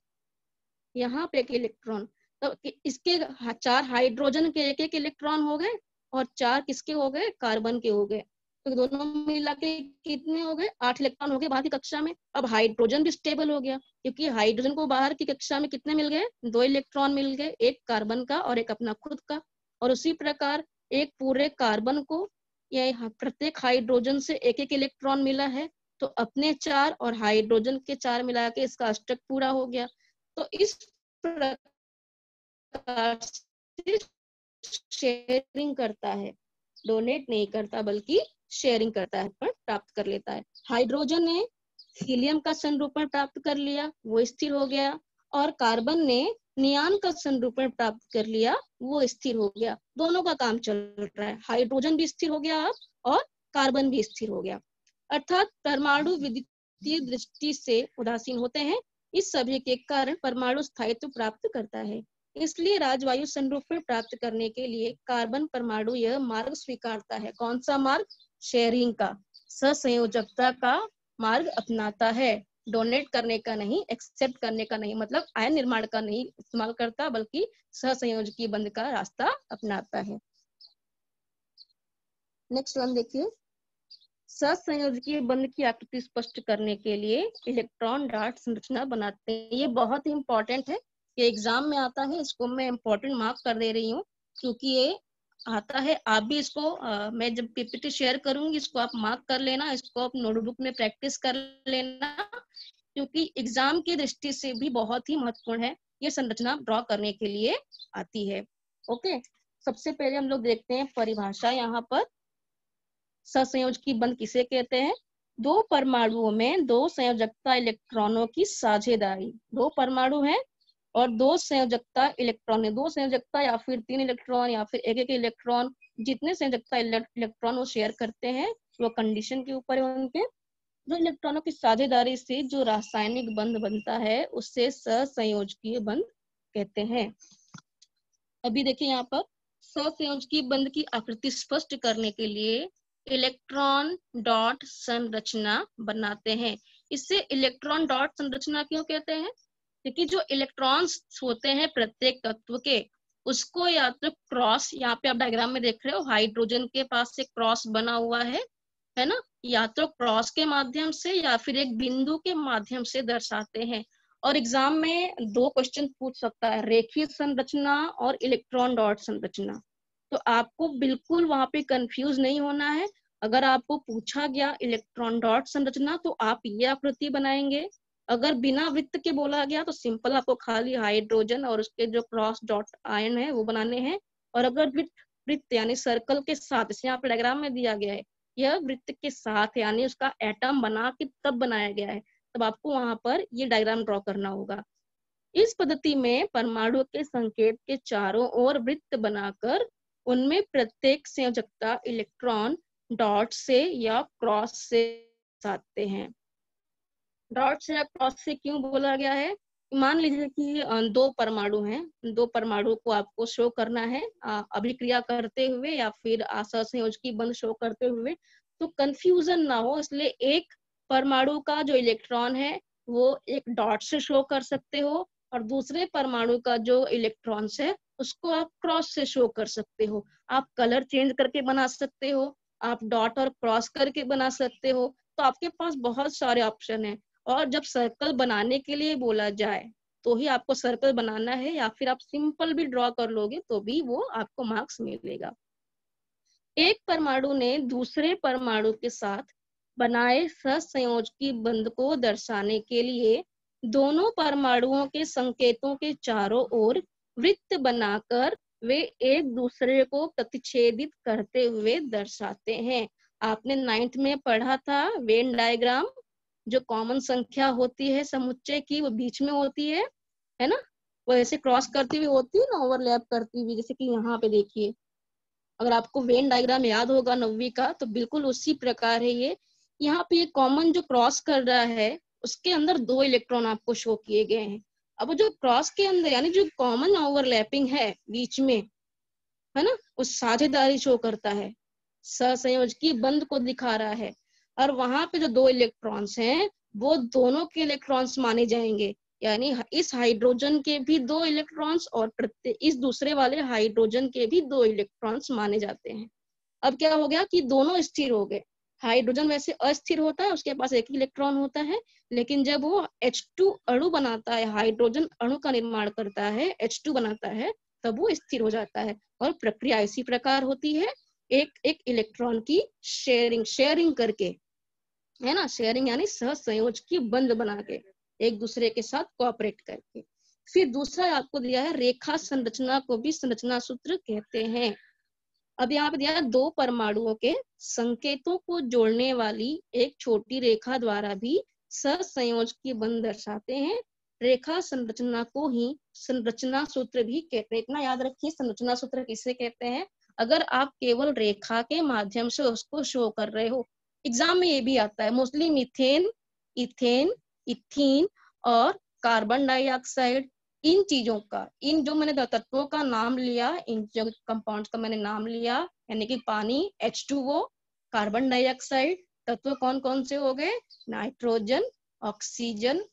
यहाँ पे एक इलेक्ट्रॉन, तो इसके 4 हाइड्रोजन के एक इलेक्ट्रॉन हो गए और 4 किसके हो गए, कार्बन के हो गए। तो दोनों मिला के कितने हो गए, 8 इलेक्ट्रॉन हो गए बाहर की कक्षा में। अब हाइड्रोजन भी स्टेबल हो गया, क्योंकि हाइड्रोजन को बाहर की कक्षा में कितने मिल गए, 2 इलेक्ट्रॉन मिल गए, एक कार्बन का और एक अपना खुद का। और उसी प्रकार एक पूरे कार्बन को या प्रत्येक हाइड्रोजन से एक एक इलेक्ट्रॉन मिला है, तो अपने 4 और हाइड्रोजन के 4 मिला के इसका अष्टक पूरा हो गया। तो इस प्रकार से शेयरिंग करता है, डोनेट नहीं करता बल्कि शेयरिंग करता है, पर प्राप्त कर लेता है। हाइड्रोजन ने हीलियम का संरूपण प्राप्त कर लिया, वो स्थिर हो गया, और कार्बन ने नियान का संरूपण प्राप्त कर लिया, वो स्थिर हो गया। दोनों का काम चल रहा है, हाइड्रोजन भी स्थिर हो गया अब और कार्बन भी स्थिर हो गया। अर्थात परमाणु विद्युतीय दृष्टि से उदासीन होते हैं। इस सभी के कारण परमाणु स्थायित्व प्राप्त करता है। इसलिए राजवायु संरूपण प्राप्त करने के लिए कार्बन परमाणु यह मार्ग स्वीकारता है। कौन सा मार्ग? शेयरिंग का, सहसंयोजकता का मार्ग अपनाता है। डोनेट करने का नहीं, एक्सेप्ट करने का नहीं, मतलब आयन निर्माण का नहीं इस्तेमाल करता, बल्कि सहसंयोजकीय बंध का रास्ता अपनाता है। नेक्स्ट वन देखिए, सहसंयोजकीय बंध की आकृति स्पष्ट करने के लिए इलेक्ट्रॉन डॉट संरचना बनाते हैं। ये बहुत ही इंपॉर्टेंट है, ये एग्जाम में आता है, इसको मैं इंपॉर्टेंट मार्क कर दे रही हूँ क्योंकि ये आता है। आप भी इसको मैं जब पीपीटी शेयर करूंगी इसको आप मार्क कर लेना, इसको आप नोटबुक में प्रैक्टिस कर लेना, क्योंकि एग्जाम की दृष्टि से भी बहुत ही महत्वपूर्ण है। ये संरचना ड्रॉ करने के लिए आती है। ओके, सबसे पहले हम लोग देखते हैं परिभाषा। यहाँ पर सहसंयोजकीय बंध किसे कहते हैं? दो परमाणुओं में दो संयोजकता इलेक्ट्रॉनों की साझेदारी। दो परमाणु हैं और दो संयोजकता इलेक्ट्रॉन है, दो संयोजकता या फिर 3 इलेक्ट्रॉन या फिर एक इलेक्ट्रॉन, जितने संयोजकता इलेक्ट्रॉन वो शेयर करते हैं वो कंडीशन के ऊपर है उनके। जो इलेक्ट्रॉनों की साझेदारी से जो रासायनिक बंध बनता है उससे सहसंयोजकीय बंध कहते हैं। अभी देखिए यहाँ पर सहसंयोजकीय बंध की आकृति स्पष्ट करने के लिए इलेक्ट्रॉन डॉट संरचना बनाते हैं। इससे इलेक्ट्रॉन डॉट संरचना क्यों कहते हैं? क्योंकि जो इलेक्ट्रॉन्स होते हैं प्रत्येक तत्व के, उसको या तो क्रॉस, यहाँ पे आप डायग्राम में देख रहे हो हाइड्रोजन के पास से क्रॉस बना हुआ है ना, या तो क्रॉस के माध्यम से या फिर एक बिंदु के माध्यम से दर्शाते हैं। और एग्जाम में 2 क्वेश्चन पूछ सकता है, रेखीय संरचना और इलेक्ट्रॉन डॉट संरचना। तो आपको बिल्कुल वहां पे कंफ्यूज नहीं होना है। अगर आपको पूछा गया इलेक्ट्रॉन डॉट संरचना तो आप ये आकृति बनाएंगे। अगर बिना वृत्त के बोला गया तो सिंपल आपको खाली हाइड्रोजन और उसके जो क्रॉस डॉट आयन है वो बनाने हैं। और अगर वृत्त यानी सर्कल के साथ, जैसे यहाँ पे डायग्राम में दिया गया है, यह वृत्त के साथ यानी उसका एटम बना के तब बनाया गया है, तब आपको वहां पर ये डायग्राम ड्रॉ करना होगा। इस पद्धति में परमाणु के संकेत के चारों ओर वृत्त बनाकर उनमें प्रत्येक संयोजकता इलेक्ट्रॉन डॉट से या क्रॉस से दर्शाते हैं। डॉट से या क्रॉस से क्यों बोला गया है? मान लीजिए कि 2 परमाणु हैं, 2 परमाणु को आपको शो करना है अभिक्रिया करते हुए या फिर सहसंयोजकीय बंध शो करते हुए, तो कंफ्यूजन ना हो इसलिए एक परमाणु का जो इलेक्ट्रॉन है वो एक डॉट से शो कर सकते हो और दूसरे परमाणु का जो इलेक्ट्रॉन्स है उसको आप क्रॉस से शो कर सकते हो। आप कलर चेंज करके बना सकते हो, आप डॉट और क्रॉस करके बना सकते हो, तो आपके पास बहुत सारे ऑप्शन है। और जब सर्कल बनाने के लिए बोला जाए तो ही आपको सर्कल बनाना है, या फिर आप सिंपल भी ड्रॉ कर लोगे तो भी वो आपको मार्क्स मिलेगा। एक परमाणु ने दूसरे परमाणु के साथ बनाए सहसंयोजकीय बंध को दर्शाने के लिए दोनों परमाणुओं के संकेतों के चारों ओर वृत्त बनाकर वे एक दूसरे को प्रतिच्छेदित करते हुए दर्शाते हैं। आपने 9th में पढ़ा था वेन डायग्राम, जो कॉमन संख्या होती है समुच्चय की वो बीच में होती है ना, वो ऐसे क्रॉस करती हुई होती है ना, ओवरलैप करती हुई, जैसे कि यहाँ पे देखिए अगर आपको वेन डायग्राम याद होगा 9वीं का तो बिल्कुल उसी प्रकार है ये। यहाँ पे ये कॉमन जो क्रॉस कर रहा है उसके अंदर 2 इलेक्ट्रॉन आपको शो किए गए हैं। अब जो क्रॉस के अंदर यानी जो कॉमन ओवरलैपिंग है बीच में, है ना, उस साझेदारी शो करता है, सहसंयोजकीय बंध को दिखा रहा है। और वहां पे जो 2 इलेक्ट्रॉन्स हैं वो दोनों के इलेक्ट्रॉन्स माने जाएंगे, यानी इस हाइड्रोजन के भी 2 इलेक्ट्रॉन्स और इस दूसरे वाले हाइड्रोजन के भी 2 इलेक्ट्रॉन्स माने जाते हैं। अब क्या हो गया कि दोनों स्थिर हो गए। हाइड्रोजन वैसे अस्थिर होता है, उसके पास एक ही इलेक्ट्रॉन होता है, लेकिन जब वो H2 अणु बनाता है, हाइड्रोजन अणु का निर्माण करता है, H2 बनाता है, तब वो स्थिर हो जाता है। और प्रक्रिया इसी प्रकार होती है, एक एक इलेक्ट्रॉन की शेयरिंग करके, है ना, शेयरिंग यानी सहसंयोजकीय बंध बना के एक दूसरे के साथ कोऑपरेट करके। फिर दूसरा आपको दिया है रेखा संरचना, को भी संरचना सूत्र कहते हैं। अब यहाँ पे दिया है 2 परमाणुओं के संकेतों को जोड़ने वाली एक छोटी रेखा द्वारा भी सहसंयोजकीय बंध दर्शाते हैं। रेखा संरचना को ही संरचना सूत्र भी कहते हैं। इतना याद रखिए संरचना सूत्र किसे कहते हैं। अगर आप केवल रेखा के माध्यम से उसको शो कर रहे हो, एग्जाम में ये भी आता है मोस्टली मीथेन, इथेन, इथीन और कार्बन डाइऑक्साइड, इन चीजों का, इन जो मैंने तत्वों का नाम लिया, इन जो कंपाउंड्स का मैंने नाम लिया, यानी कि पानी H2O, कार्बन डाइऑक्साइड, तत्व कौन कौन से हो गए, नाइट्रोजन, ऑक्सीजन,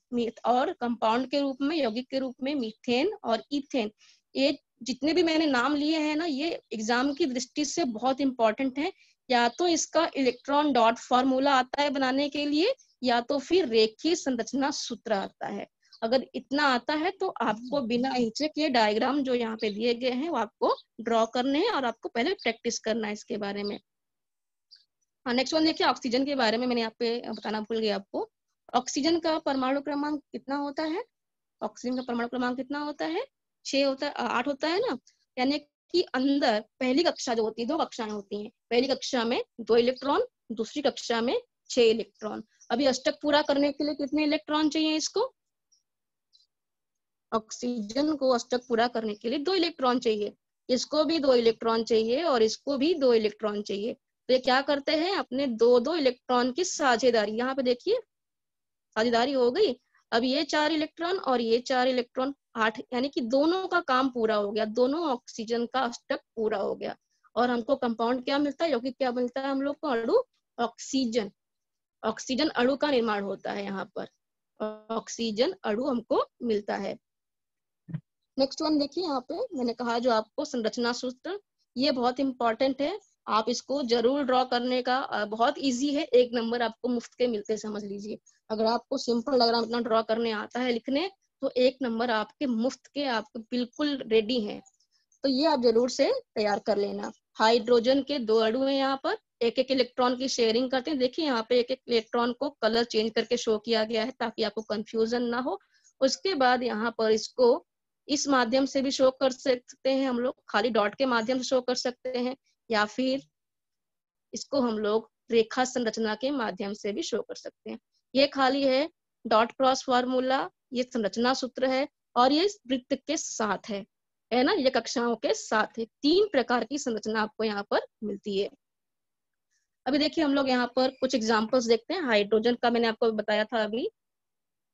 और कंपाउंड के रूप में, यौगिक के रूप में मीथेन और इथेन। ये जितने भी मैंने नाम लिए हैं ना, ये एग्जाम की दृष्टि से बहुत इंपॉर्टेंट है। या तो इसका इलेक्ट्रॉन डॉट फॉर्मूला आता है बनाने के लिए, या तो फिर रेखीय संरचना सूत्र आता है। अगर इतना आता है तो आपको बिना हिचक ये डायग्राम जो यहाँ पे दिए गए हैं वो आपको ड्रॉ करने हैं और आपको पहले प्रैक्टिस करना है इसके बारे में। हाँ, नेक्स्ट वन देखिए, ऑक्सीजन के बारे में मैंने यहाँ पे बताना भूल गया आपको। ऑक्सीजन का परमाणु क्रमांक कितना होता है? ऑक्सीजन का परमाणु क्रमांक कितना होता है? 6 होता है, 8 होता है ना। यानी कि अंदर पहली कक्षा जो होती है, 2 कक्षाएं होती हैं। पहली कक्षा में 2 इलेक्ट्रॉन, दूसरी कक्षा में 6 इलेक्ट्रॉन। अभी अष्टक पूरा करने के लिए कितने इलेक्ट्रॉन चाहिए इसको? ऑक्सीजन को अष्टक पूरा करने के लिए 2 इलेक्ट्रॉन चाहिए। इसको भी 2 इलेक्ट्रॉन चाहिए और इसको भी 2 इलेक्ट्रॉन चाहिए। तो ये क्या करते हैं, अपने 2-2 इलेक्ट्रॉन की साझेदारी, यहाँ पे देखिए साझेदारी हो गई। अब ये 4 इलेक्ट्रॉन और ये 4 इलेक्ट्रॉन, 8, यानी कि दोनों का काम पूरा हो गया, दोनों ऑक्सीजन का अष्टक पूरा हो गया। और हमको कंपाउंड क्या मिलता है, यौगिक क्या मिलता है हम लोग को? अणु ऑक्सीजन। ऑक्सीजन अणु का निर्माण होता है यहाँ पर, ऑक्सीजन अणु हमको मिलता है। नेक्स्ट वन देखिए, यहाँ पे मैंने कहा जो आपको संरचना सूत्र, ये बहुत इंपॉर्टेंट है, आप इसको जरूर ड्रॉ करने का, बहुत इजी है, 1 नंबर आपको मुफ्त के मिलते, समझ लीजिए। अगर आपको सिंपल लग रहा है, इतना ड्रॉ करने आता है लिखने, तो 1 नंबर आपके मुफ्त के, आपके बिल्कुल रेडी हैं। तो ये आप जरूर से तैयार कर लेना। हाइड्रोजन के 2 अणु हैं यहाँ पर, एक एक इलेक्ट्रॉन की शेयरिंग करते हैं। देखिए यहाँ पे एक एक इलेक्ट्रॉन को कलर चेंज करके शो किया गया है ताकि आपको कंफ्यूजन ना हो। उसके बाद यहाँ पर इसको इस माध्यम से भी शो कर सकते हैं हम लोग, खाली डॉट के माध्यम से शो कर सकते हैं, या फिर इसको हम लोग रेखा संरचना के माध्यम से भी शो कर सकते हैं। ये खाली है डॉट क्रॉस फार्मूला, ये संरचना सूत्र है, और ये वृत्त के साथ है ना, ये कक्षाओं के साथ है। 3 प्रकार की संरचना आपको यहाँ पर मिलती है। अभी देखिए हम लोग यहाँ पर कुछ एग्जांपल्स देखते हैं। हाइड्रोजन का मैंने आपको बताया था अभी,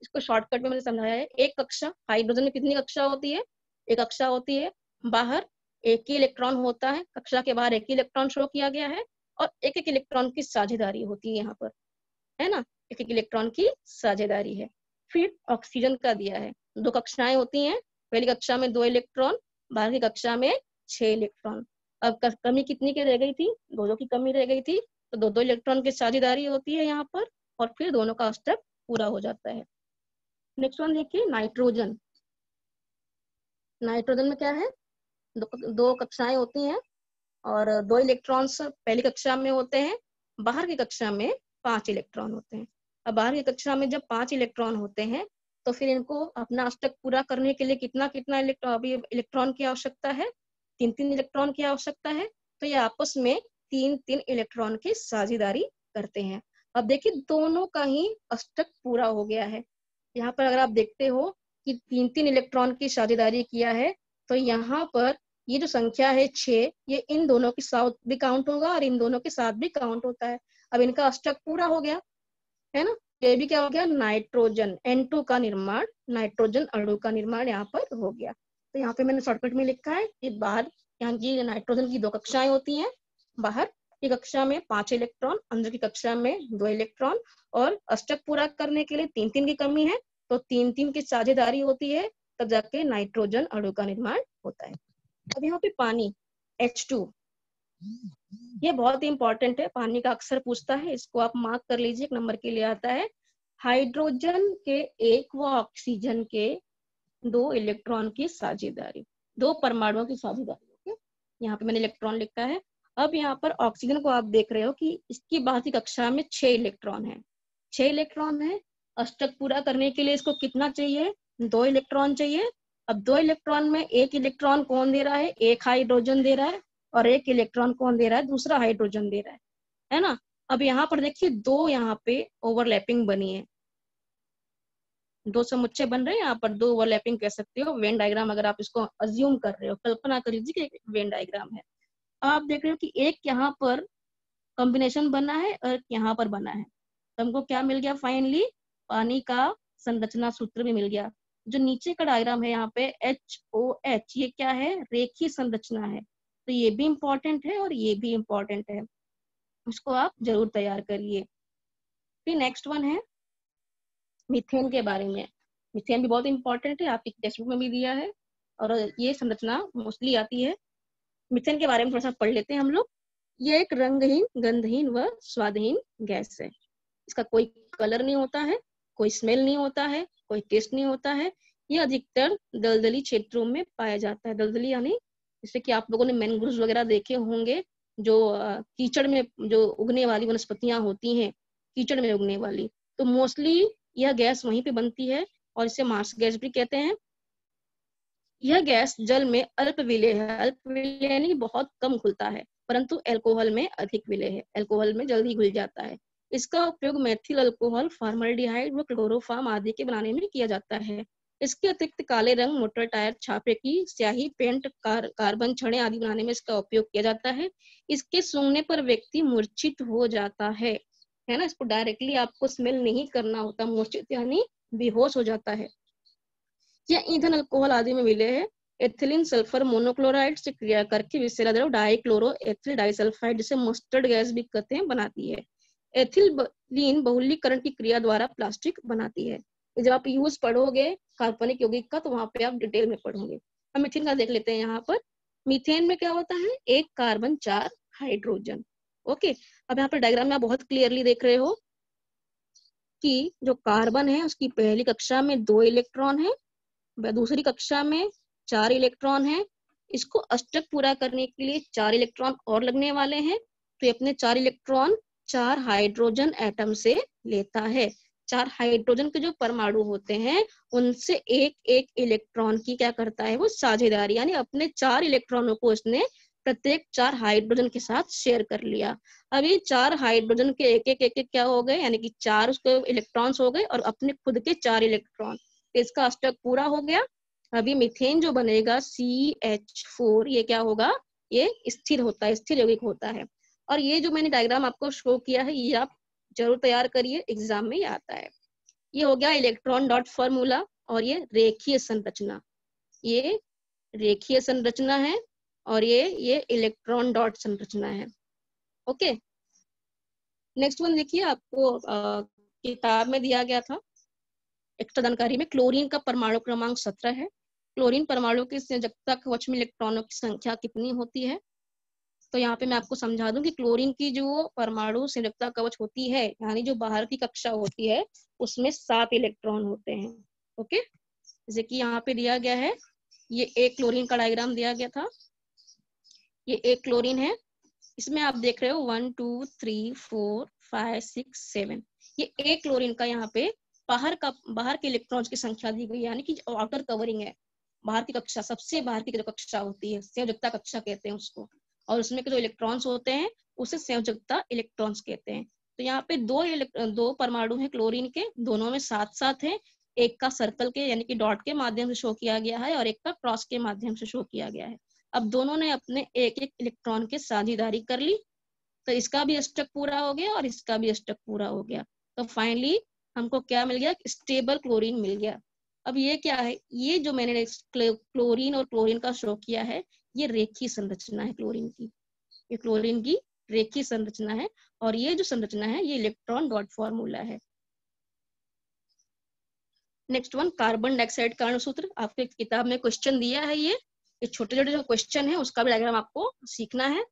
इसको शॉर्टकट में मैंने समझाया है। एक कक्षा, हाइड्रोजन में कितनी कक्षा होती है? एक कक्षा होती है। बाहर एक ही इलेक्ट्रॉन होता है, कक्षा के बाहर एक ही इलेक्ट्रॉन शो किया गया है, और एक एक इलेक्ट्रॉन की साझेदारी होती है यहाँ पर, है ना, एक एक इलेक्ट्रॉन की साझेदारी है। फिर ऑक्सीजन का दिया है, 2 कक्षाएं होती हैं, पहली कक्षा में 2 इलेक्ट्रॉन, बाहर की कक्षा में 6 इलेक्ट्रॉन। अब कमी कितनी की रह गई थी? 2-2 की कमी रह गई थी, तो 2-2 इलेक्ट्रॉन की साझेदारी होती है यहाँ पर, और फिर दोनों का अष्टक पूरा हो जाता है। नेक्स्ट वन देखिए, नाइट्रोजन। नाइट्रोजन में क्या है, 2 कक्षाएं होती हैं, और 2 इलेक्ट्रॉन्स पहली कक्षा में होते हैं, बाहर की कक्षा में 5 इलेक्ट्रॉन होते हैं। अब बाहर की कक्षा में जब 5 इलेक्ट्रॉन होते हैं, तो फिर इनको अपना अष्टक पूरा करने के लिए कितना कितना इलेक्ट्रॉन की आवश्यकता है? 3-3 इलेक्ट्रॉन की आवश्यकता है। तो ये आपस में 3-3 इलेक्ट्रॉन की साझेदारी करते हैं। अब देखिए दोनों का ही अष्टक पूरा हो गया है। यहाँ पर अगर आप देखते हो कि 3-3 इलेक्ट्रॉन की साझेदारी किया है, तो यहाँ पर ये जो संख्या है 6, ये इन दोनों के साथ भी काउंट होगा और इन दोनों के साथ भी काउंट होता है। अब इनका अष्टक पूरा हो गया, है ना। ये भी क्या हो गया, नाइट्रोजन, N2 का निर्माण, नाइट्रोजन अणु का निर्माण यहाँ पर हो गया। तो यहाँ पे मैंने शॉर्टकट में लिखा है कि बाहर यहाँ की नाइट्रोजन की 2 कक्षाएं होती हैं, बाहर की कक्षा में 5 इलेक्ट्रॉन, अंदर की कक्षा में 2 इलेक्ट्रॉन, और अष्टक पूरा करने के लिए 3-3 की कमी है, तो 3-3 की साझेदारी होती है, तब जाके नाइट्रोजन अणु का निर्माण होता है। अब यहाँ पे पानी H2, ये बहुत ही इंपॉर्टेंट है, पानी का अक्सर पूछता है, इसको आप मार्क कर लीजिए, 1 नंबर के लिए आता है। हाइड्रोजन के 1 व ऑक्सीजन के 2 इलेक्ट्रॉन की साझेदारी, 2 परमाणुओं की साझेदारी। ओके, यहाँ पे मैंने इलेक्ट्रॉन लिखा है। अब यहाँ पर ऑक्सीजन को आप देख रहे हो कि इसकी बाहर की कक्षा में 6 इलेक्ट्रॉन है, 6 इलेक्ट्रॉन है। अष्टक पूरा करने के लिए इसको कितना चाहिए? 2 इलेक्ट्रॉन चाहिए। अब 2 इलेक्ट्रॉन में 1 इलेक्ट्रॉन कौन दे रहा है? एक हाइड्रोजन दे रहा है, और 1 इलेक्ट्रॉन कौन दे रहा है? दूसरा हाइड्रोजन दे रहा है ना। अब यहाँ पर देखिए 2 यहाँ पे ओवरलैपिंग बनी है, 2 समुच्चय बन रहे हैं, यहाँ पर 2 ओवरलैपिंग कह सकते हो, वेन डायग्राम अगर आप इसको अज्यूम कर रहे हो, कल्पना कर लीजिए कि एक वेन डायग्राम है। आप देख रहे हो कि एक यहाँ पर कॉम्बिनेशन बना है और यहाँ पर बना है, तो हमको क्या मिल गया फाइनली? पानी का संरचना सूत्र भी मिल गया। जो नीचे का डायग्राम है यहाँ पे HOH, ये क्या है, रेखीय संरचना है। तो ये भी इम्पोर्टेंट है और ये भी इम्पोर्टेंट है, उसको आप जरूर तैयार करिए। फिर नेक्स्ट वन है मीथेन के बारे में। मीथेन भी बहुत इंपॉर्टेंट है, आपकी टेक्स्ट बुक में भी दिया है और ये संरचना मोस्टली आती है। मीथेन के बारे में थोड़ा सा पढ़ लेते हैं हम लोग। ये एक रंगहीन, गंधहीन व स्वादहीन गैस है। इसका कोई कलर नहीं होता है, कोई स्मेल नहीं होता है, कोई टेस्ट नहीं होता है। ये अधिकतर दलदली क्षेत्रों में पाया जाता है। दलदली यानी जैसे कि आप लोगों ने मैंग्रोव्स वगैरह देखे होंगे, जो कीचड़ में जो उगने वाली वनस्पतियां होती हैं, कीचड़ में उगने वाली, तो मोस्टली यह गैस वहीं पे बनती है और इसे मार्स गैस भी कहते हैं। यह गैस जल में अल्प विलेय है। अल्प विलेय यानी बहुत कम घुलता है, परंतु अल्कोहल में अधिक विलेय है। अल्कोहल में जल्दी घुल जाता है। इसका उपयोग मेथिल अल्कोहल, फॉर्मल्डिहाइड व क्लोरोफॉर्म आदि के बनाने में किया जाता है। इसके अतिरिक्त काले रंग, मोटर टायर, छापे की स्याही, पेंट, कार्बन छड़े आदि बनाने में इसका उपयोग किया जाता है। इसके सूंघने पर व्यक्ति मूर्छित हो जाता है ना। इसको डायरेक्टली आपको स्मेल नहीं करना होता, मूर्छित यानी बेहोश हो जाता है। यह ईंधन अल्कोहल आदि में विलेय है। एथिलीन सल्फर मोनोक्लोराइड से क्रिया करके विषैला द्रव डाइक्लोरो एथिल डाइसल्फाइड, जिसे मस्टर्ड गैस भी कहते हैं, बनाती है। एथिलीन बहुलीकरण की क्रिया द्वारा प्लास्टिक बनाती है। जब आप यूज पढ़ोगे कार्बनिक यौगिक का तो वहां पे आप डिटेल में पढ़ोगे। हम मीथेन का देख लेते हैं। यहाँ पर मीथेन में क्या होता है, एक कार्बन 4 हाइड्रोजन। ओके, अब यहाँ पर डायग्राम में आप बहुत क्लियरली देख रहे हो कि जो कार्बन है उसकी पहली कक्षा में 2 इलेक्ट्रॉन है, दूसरी कक्षा में 4 इलेक्ट्रॉन है। इसको अष्टक पूरा करने के लिए 4 इलेक्ट्रॉन और लगने वाले हैं, तो ये अपने 4 इलेक्ट्रॉन 4 हाइड्रोजन एटम से लेता है। 4 हाइड्रोजन के जो परमाणु होते हैं उनसे एक एक इलेक्ट्रॉन की क्या करता है, वो साझेदारी, यानी अपने 4 इलेक्ट्रॉनों को इसने प्रत्येक 4 हाइड्रोजन के साथ शेयर कर लिया। अभी 4 हाइड्रोजन के एक एक क्या हो गए, यानी कि 4 उसके इलेक्ट्रॉन्स हो गए और अपने खुद के 4 इलेक्ट्रॉन, इसका अष्टक पूरा हो गया। अभी मीथेन जो बनेगा CH4, ये क्या होगा, ये स्थिर होता है, स्थिर यौगिक होता है। और ये जो मैंने डायग्राम आपको शो किया है ये आप जरूर तैयार करिए, एग्जाम में ये आता है। ये हो गया इलेक्ट्रॉन डॉट फॉर्मूला और ये रेखीय संरचना, ये रेखीय संरचना है और ये इलेक्ट्रॉन डॉट संरचना है। ओके, नेक्स्ट वन देखिए, आपको किताब में दिया गया था एक्स्ट्रा जानकारी में। क्लोरीन का परमाणु क्रमांक 17 है। क्लोरीन परमाणु की संयोजकता कवच में इलेक्ट्रॉनों की संख्या कितनी होती है? तो यहाँ पे मैं आपको समझा दूं कि क्लोरीन की जो परमाणु संयोजकता कवच होती है, यानी जो बाहर की कक्षा होती है, उसमें 7 इलेक्ट्रॉन होते हैं। ओके, जैसे कि यहाँ पे दिया गया है, ये एक क्लोरीन का डायग्राम दिया गया था। ये एक क्लोरीन है, इसमें आप देख रहे हो 1 2 3 4 5 6 7, ये एक क्लोरीन का यहाँ पे बाहर के इलेक्ट्रॉन्स की संख्या दी गई, यानी कि आउटर कवरिंग है, बाहर की कक्षा, सबसे बाहर की जो कक्षा होती है, संयोजकता कक्षा कहते हैं उसको, और उसमें के जो इलेक्ट्रॉन्स होते हैं उसे संयोजकता इलेक्ट्रॉन्स कहते हैं। तो यहाँ पे दो परमाणु हैं क्लोरीन के, दोनों में साथ साथ है। एक का सर्कल के यानी कि डॉट के माध्यम से शो किया गया है और एक का क्रॉस के माध्यम से शो किया गया है। अब दोनों ने अपने एक एक इलेक्ट्रॉन के साझेदारी कर ली, तो इसका भी अष्टक पूरा हो गया और इसका भी अष्टक पूरा हो गया। तो फाइनली हमको क्या मिल गया, स्टेबल क्लोरीन मिल गया। अब ये क्या है, ये जो मैंने क्लोरीन और क्लोरीन का शो किया है, ये रेखीय संरचना है क्लोरीन की, ये क्लोरीन की रेखीय संरचना है और ये जो संरचना है ये इलेक्ट्रॉन डॉट फॉर्मूला है। नेक्स्ट वन, कार्बन डाइऑक्साइड का अणुसूत्र। आपके किताब में क्वेश्चन दिया है, ये छोटे छोटे जो क्वेश्चन है उसका भी डायग्राम आपको सीखना है।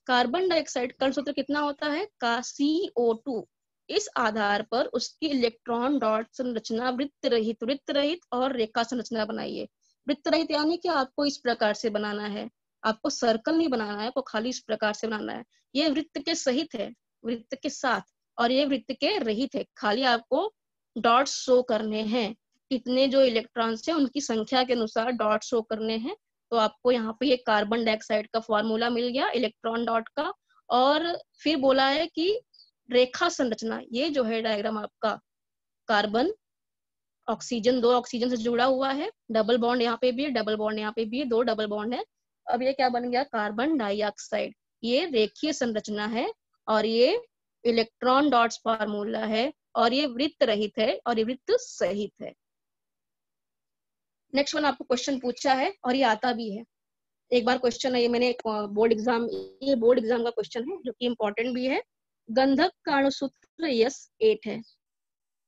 कार्बन डाइऑक्साइड का अणुसूत्र कितना होता है, का CO2। इस आधार पर उसकी इलेक्ट्रॉन डॉट संरचना वृत्त रहित और रेखा संरचना बनाइए। वृत्त रहित यानी कि आपको इस प्रकार से बनाना है, आपको सर्कल नहीं बनाना है, आपको खाली इस प्रकार से बनाना है। ये वृत्त के सहित है, वृत्त के साथ, और ये वृत्त के रहित है, खाली आपको डॉट शो करने हैं। कितने जो इलेक्ट्रॉन्स हैं उनकी संख्या के अनुसार डॉट शो करने हैं। तो आपको यहाँ पे ये कार्बन डाइऑक्साइड का फॉर्मूला मिल गया इलेक्ट्रॉन डॉट का। और फिर बोला है कि रेखा संरचना, ये जो है डायग्राम आपका, कार्बन ऑक्सीजन, 2 ऑक्सीजन से जुड़ा हुआ है, डबल बॉन्ड यहाँ पे भी है, डबल बॉन्ड यहाँ पे भी है, 2 डबल बॉन्ड है। अब ये क्या बन गया, कार्बन डाइऑक्साइड। ये रेखीय संरचना है और ये इलेक्ट्रॉन डॉट्स फॉर्मूला है और ये वृत्त रहित है और ये वृत्त सहित है। नेक्स्ट वन आपको क्वेश्चन पूछा है और ये आता भी है, एक बार क्वेश्चन है ये, मैंने बोर्ड एग्जाम, ये बोर्ड एग्जाम का क्वेश्चन है जो कि इम्पोर्टेंट भी है। गंधक का अणुसूत्र S8 है,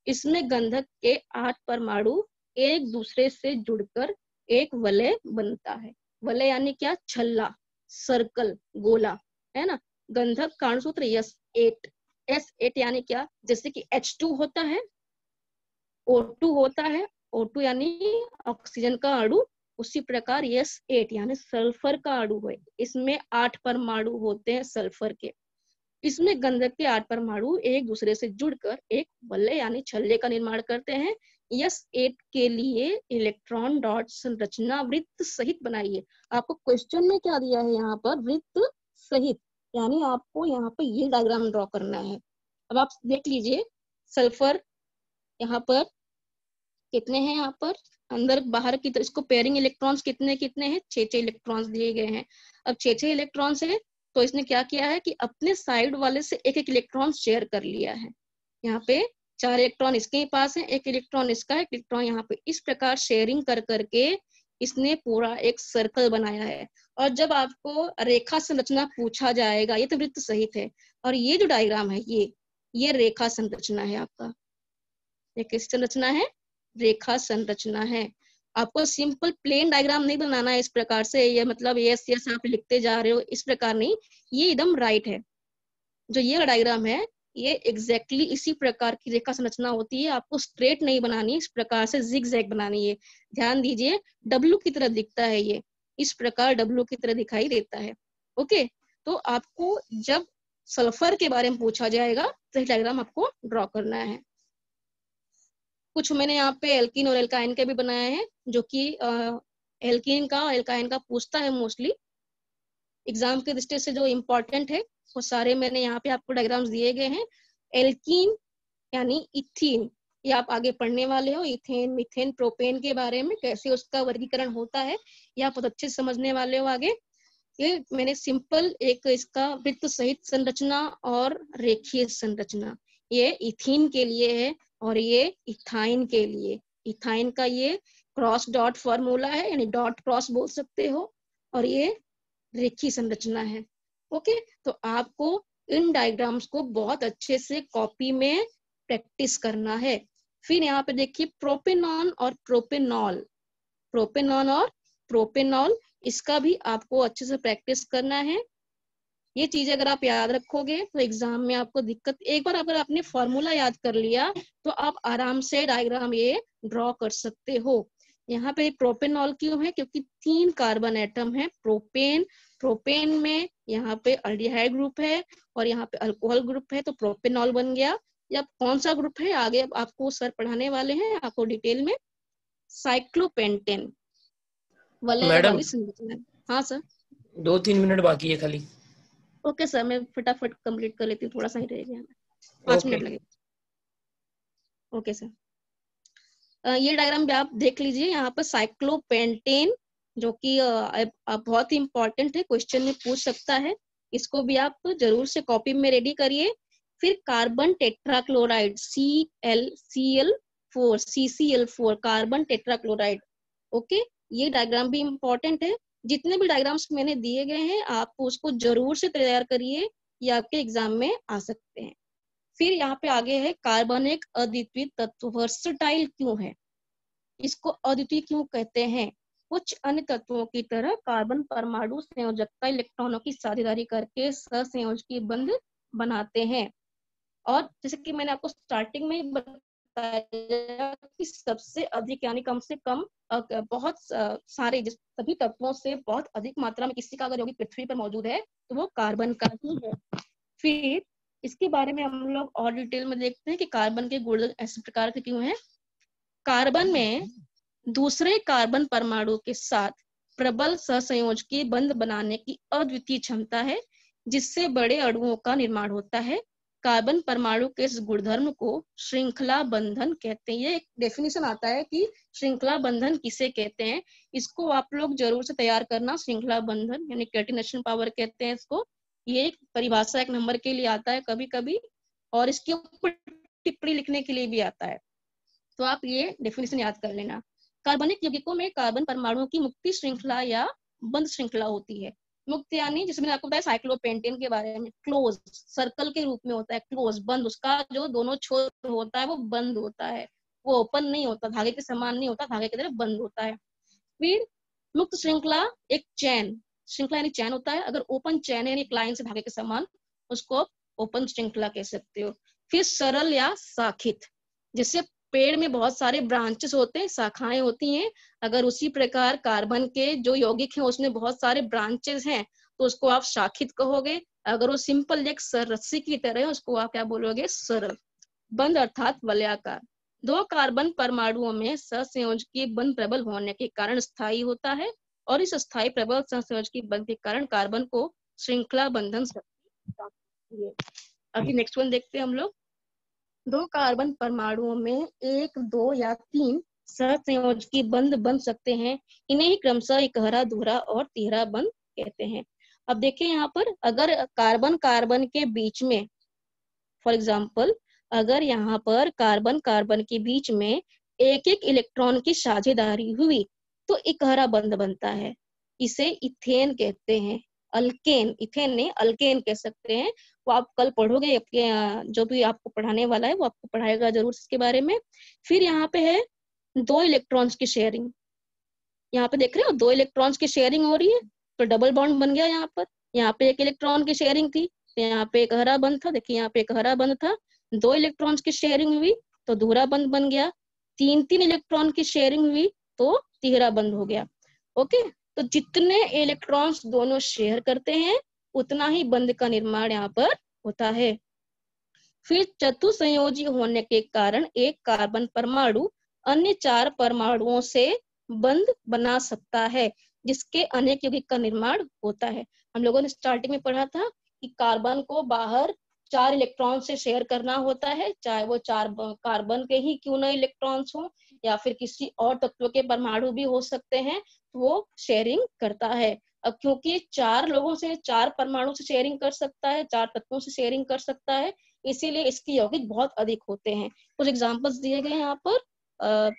इसमें गंधक के 8 परमाणु एक दूसरे से जुड़कर एक वलय बनता है। वलय यानी क्या, छल्ला, सर्कल, गोला, है ना। गंधक का अणुसूत्र S8, S8 यानी क्या, जैसे कि H2 होता है, O2 होता है, O2 यानी ऑक्सीजन का अणु, उसी प्रकार S8 यानी सल्फर का अणु है। इसमें 8 परमाणु होते हैं सल्फर के। इसमें गंधक के 8 परमाणु एक दूसरे से जुड़कर एक वलय यानी छल्ले का निर्माण करते हैं। S8 के लिए इलेक्ट्रॉन डॉट संरचना वृत्त सहित बनाइए। आपको क्वेश्चन में क्या दिया है यहाँ पर, वृत्त सहित, यानी आपको यहाँ पर ये डायग्राम ड्रॉ करना है। अब आप देख लीजिए, सल्फर यहाँ पर कितने हैं, यहाँ पर अंदर बाहर की तरफ, इसको पेयरिंग इलेक्ट्रॉन्स कितने कितने हैं, 6 इलेक्ट्रॉन्स दिए गए हैं। अब 6 इलेक्ट्रॉन्स है तो इसने क्या किया है कि अपने साइड वाले से एक एक इलेक्ट्रॉन शेयर कर लिया है। यहाँ पे 4 इलेक्ट्रॉन इसके ही पास है, एक इलेक्ट्रॉन इसका, एक इलेक्ट्रॉन यहाँ पे। इस प्रकार शेयरिंग कर करके इसने पूरा एक सर्कल बनाया है। और जब आपको रेखा संरचना पूछा जाएगा, ये तो वृत्त सहित है, और ये जो डायग्राम है ये रेखा संरचना है आपका। ये किस संरचना है, रेखा संरचना है। आपको सिंपल प्लेन डायग्राम नहीं बनाना है इस प्रकार से, ये मतलब यस यस आप लिखते जा रहे हो इस प्रकार नहीं, ये एकदम राइट है। जो ये डायग्राम है ये एग्जैक्टली इसी प्रकार की रेखा संरचना होती है। आपको स्ट्रेट नहीं बनानी, इस प्रकार से जिग जैग बनानी है। ध्यान दीजिए, डब्लू की तरह दिखता है, ये इस प्रकार डब्लू की तरह दिखाई देता है। ओके, तो आपको जब सल्फर के बारे में पूछा जाएगा तो ये डायग्राम आपको ड्रॉ करना है। कुछ मैंने यहाँ पे एल्कीन और एल्काइन के भी बनाए हैं, जो कि एल्कीन का एल्काइन का पूछता है मोस्टली एग्जाम के दृष्टि से। जो इम्पोर्टेंट है वो सारे मैंने यहाँ पे आपको डायग्राम्स दिए गए हैं। एल्कीन यानी इथीन, ये आप आगे पढ़ने वाले हो, इथेन, मीथेन, प्रोपेन के बारे में, कैसे उसका वर्गीकरण होता है, ये आप बहुत अच्छे से समझने वाले हो आगे। ये मैंने सिंपल एक इसका वृत्त सहित संरचना और रेखीय संरचना, ये इथीन के लिए है और ये इथाइन के लिए। इथाइन का ये क्रॉस डॉट फॉर्मूला है, यानी डॉट क्रॉस बोल सकते हो, और ये रेखीय संरचना है। ओके, तो आपको इन डायग्राम्स को बहुत अच्छे से कॉपी में प्रैक्टिस करना है। फिर यहाँ पे देखिए प्रोपेनॉन और प्रोपेनॉल, प्रोपेनॉन और प्रोपेनॉल, इसका भी आपको अच्छे से प्रैक्टिस करना है। ये चीजें अगर आप याद रखोगे तो एग्जाम में आपको दिक्कत, एक बार अगर आपने फॉर्मूला याद कर लिया तो आप आराम से डायग्राम ये ड्रॉ कर सकते हो। यहाँ पे प्रोपेनॉल क्यों है, क्योंकि 3 कार्बन एटम है प्रोपेन, प्रोपेन में यहाँ पे अल्डिहाइड ग्रुप है और यहाँ पे अल्कोहल ग्रुप है, तो प्रोपेनॉल बन गया। या कौन सा ग्रुप है आगे आपको सर पढ़ाने वाले हैं आपको डिटेल में, साइक्लोपेंटेन वलय मैडम वाली संरचना। हाँ सर, 2-3 मिनट बाकी है खाली। ओके सर, मैं फटाफट कंप्लीट कर लेती हूँ, थोड़ा सा ही रह गया, 5 मिनट लगे। ओके सर, ये डायग्राम भी आप देख लीजिए। यहाँ पर साइक्लोपेंटेन जो कि बहुत ही इंपॉर्टेंट है, क्वेश्चन में पूछ सकता है, इसको भी आप जरूर से कॉपी में रेडी करिए। फिर carbon tetrachloride ClCl4 CCl4 carbon tetrachloride. Okay, ये डायग्राम भी इंपॉर्टेंट है। जितने भी डायग्राम्स मैंने दिए गए हैं आप उसको जरूर से तैयार करिए, ये आपके एग्जाम में आ सकते हैं। फिर यहाँ पे आगे है कार्बन एक अद्वितीय तत्व, वर्सटाइल क्यों है, इसको अद्वितीय क्यों कहते हैं। कुछ अन्य तत्वों की तरह कार्बन परमाणु संयोजकता इलेक्ट्रॉनों की साझेदारी करके सहसंयोजकीय बंध बनाते हैं। और जैसे कि मैंने आपको स्टार्टिंग में बताया कि सबसे अधिक यानी कम से कम बहुत सारे सभी तत्वों से बहुत अधिक मात्रा में किसी का अगर यौगिक पृथ्वी पर मौजूद है तो वो कार्बन का ही है। फिर इसके बारे में हम लोग और डिटेल में देखते हैं कि कार्बन के गुण ऐसे प्रकार के क्यों हैं। कार्बन में दूसरे कार्बन परमाणु के साथ प्रबल सहसंयोजकीय बंध बनाने की अद्वितीय क्षमता है, जिससे बड़े अणुओं का निर्माण होता है। कार्बन परमाणु के इस गुणधर्म को श्रृंखला बंधन कहते हैं। ये एक डेफिनेशन आता है कि श्रृंखला बंधन किसे कहते हैं, इसको आप लोग जरूर से तैयार करना। श्रृंखला बंधन यानी कैटिनेशन पावर कहते हैं इसको। ये एक परिभाषा एक नंबर के लिए आता है कभी कभी, और इसके ऊपर टिप्पणी लिखने के लिए भी आता है, तो आप ये डेफिनेशन याद कर लेना। कार्बनिक यौगिकों में कार्बन परमाणुओं की मुक्ति श्रृंखला या बंद श्रृंखला होती है। मुक्त यानी जिसमें आपको बताया साइक्लोपेंटेन के बारे में, क्लोज सर्कल के रूप में होता है, क्लोज बंद, उसका जो दोनों छोर होता है वो बंद होता है, वो ओपन नहीं होता, धागे के समान नहीं होता, धागे की तरह बंद होता है। फिर मुक्त श्रृंखला एक चैन, श्रृंखला यानी चैन होता है, अगर ओपन चैन यानी एक लाइन से धागे के समान, उसको ओपन श्रृंखला कह सकते हो। फिर सरल या शाखित, जैसे पेड़ में बहुत सारे ब्रांचेस होते हैं, शाखाएं होती हैं, अगर उसी प्रकार कार्बन के जो यौगिक हैं उसमें बहुत सारे ब्रांचेस हैं तो उसको आप शाखित कहोगे। अगर वो सिंपल एक रस्सी की तरह है उसको आप क्या बोलोगे, सरल। बंद अर्थात वलयाकार, दो कार्बन परमाणुओं में सहसंयोजकीय बंध प्रबल होने के कारण स्थायी होता है और इस स्थायी प्रबल सहसंयोजकीय बंध के कारण कार्बन को श्रृंखला बंधन शक्ति है। अभी नेक्स्ट वन देखते हैं हम लोग। दो कार्बन परमाणुओं में 1, 2 या 3 सहसंयोजकीय बंध बन सकते हैं, इन्हें ही क्रमशः इकहरा, दोहरा और तिहरा बंध कहते हैं। अब देखिए यहाँ पर, अगर कार्बन कार्बन के बीच में, फॉर एग्जाम्पल अगर यहाँ पर कार्बन कार्बन के बीच में एक एक इलेक्ट्रॉन की साझेदारी हुई तो इकहरा बंध बनता है, इसे इथेन कहते हैं। अल्केन, इथेन नहीं अल्केन कह सकते हैं। वो आप कल पढ़ोगे, आपके जो भी आपको पढ़ाने वाला है वो आपको पढ़ाएगा जरूर इसके बारे में। फिर यहाँ पे है 2 इलेक्ट्रॉन्स की शेयरिंग, यहाँ पे देख रहे हो 2 इलेक्ट्रॉन्स की शेयरिंग हो रही है तो डबल बॉन्ड बन गया। यहाँ पर, यहाँ पे 1 इलेक्ट्रॉन की शेयरिंग थी तो यहाँ पे एक हरा बंद था, देखिए यहाँ पे एक हरा बंद था। 2 इलेक्ट्रॉन्स की शेयरिंग हुई तो दोहरा बंद बन गया। 3 इलेक्ट्रॉन की शेयरिंग हुई तो तिहरा बंद हो गया। ओके, तो जितने इलेक्ट्रॉन्स दोनों शेयर करते हैं उतना ही बंध का निर्माण यहाँ पर होता है। फिर चतुसंयोजी होने के कारण एक कार्बन परमाणु अन्य 4 परमाणुओं से बंध बना सकता है, जिसके अनेक यौगिक का निर्माण होता है। हम लोगों ने स्टार्टिंग में पढ़ा था कि कार्बन को बाहर 4 इलेक्ट्रॉन से शेयर करना होता है, चाहे वो 4 कार्बन के ही क्यों ना इलेक्ट्रॉन्स हो या फिर किसी और तत्व के परमाणु भी हो सकते हैं, वो शेयरिंग करता है। अब क्योंकि 4 लोगों से, 4 परमाणु से शेयरिंग कर सकता है, 4 तत्वों से शेयरिंग कर सकता है, इसीलिए इसकी यौगिक बहुत अधिक होते हैं। कुछ एग्जांपल्स दिए गए हैं यहाँ पर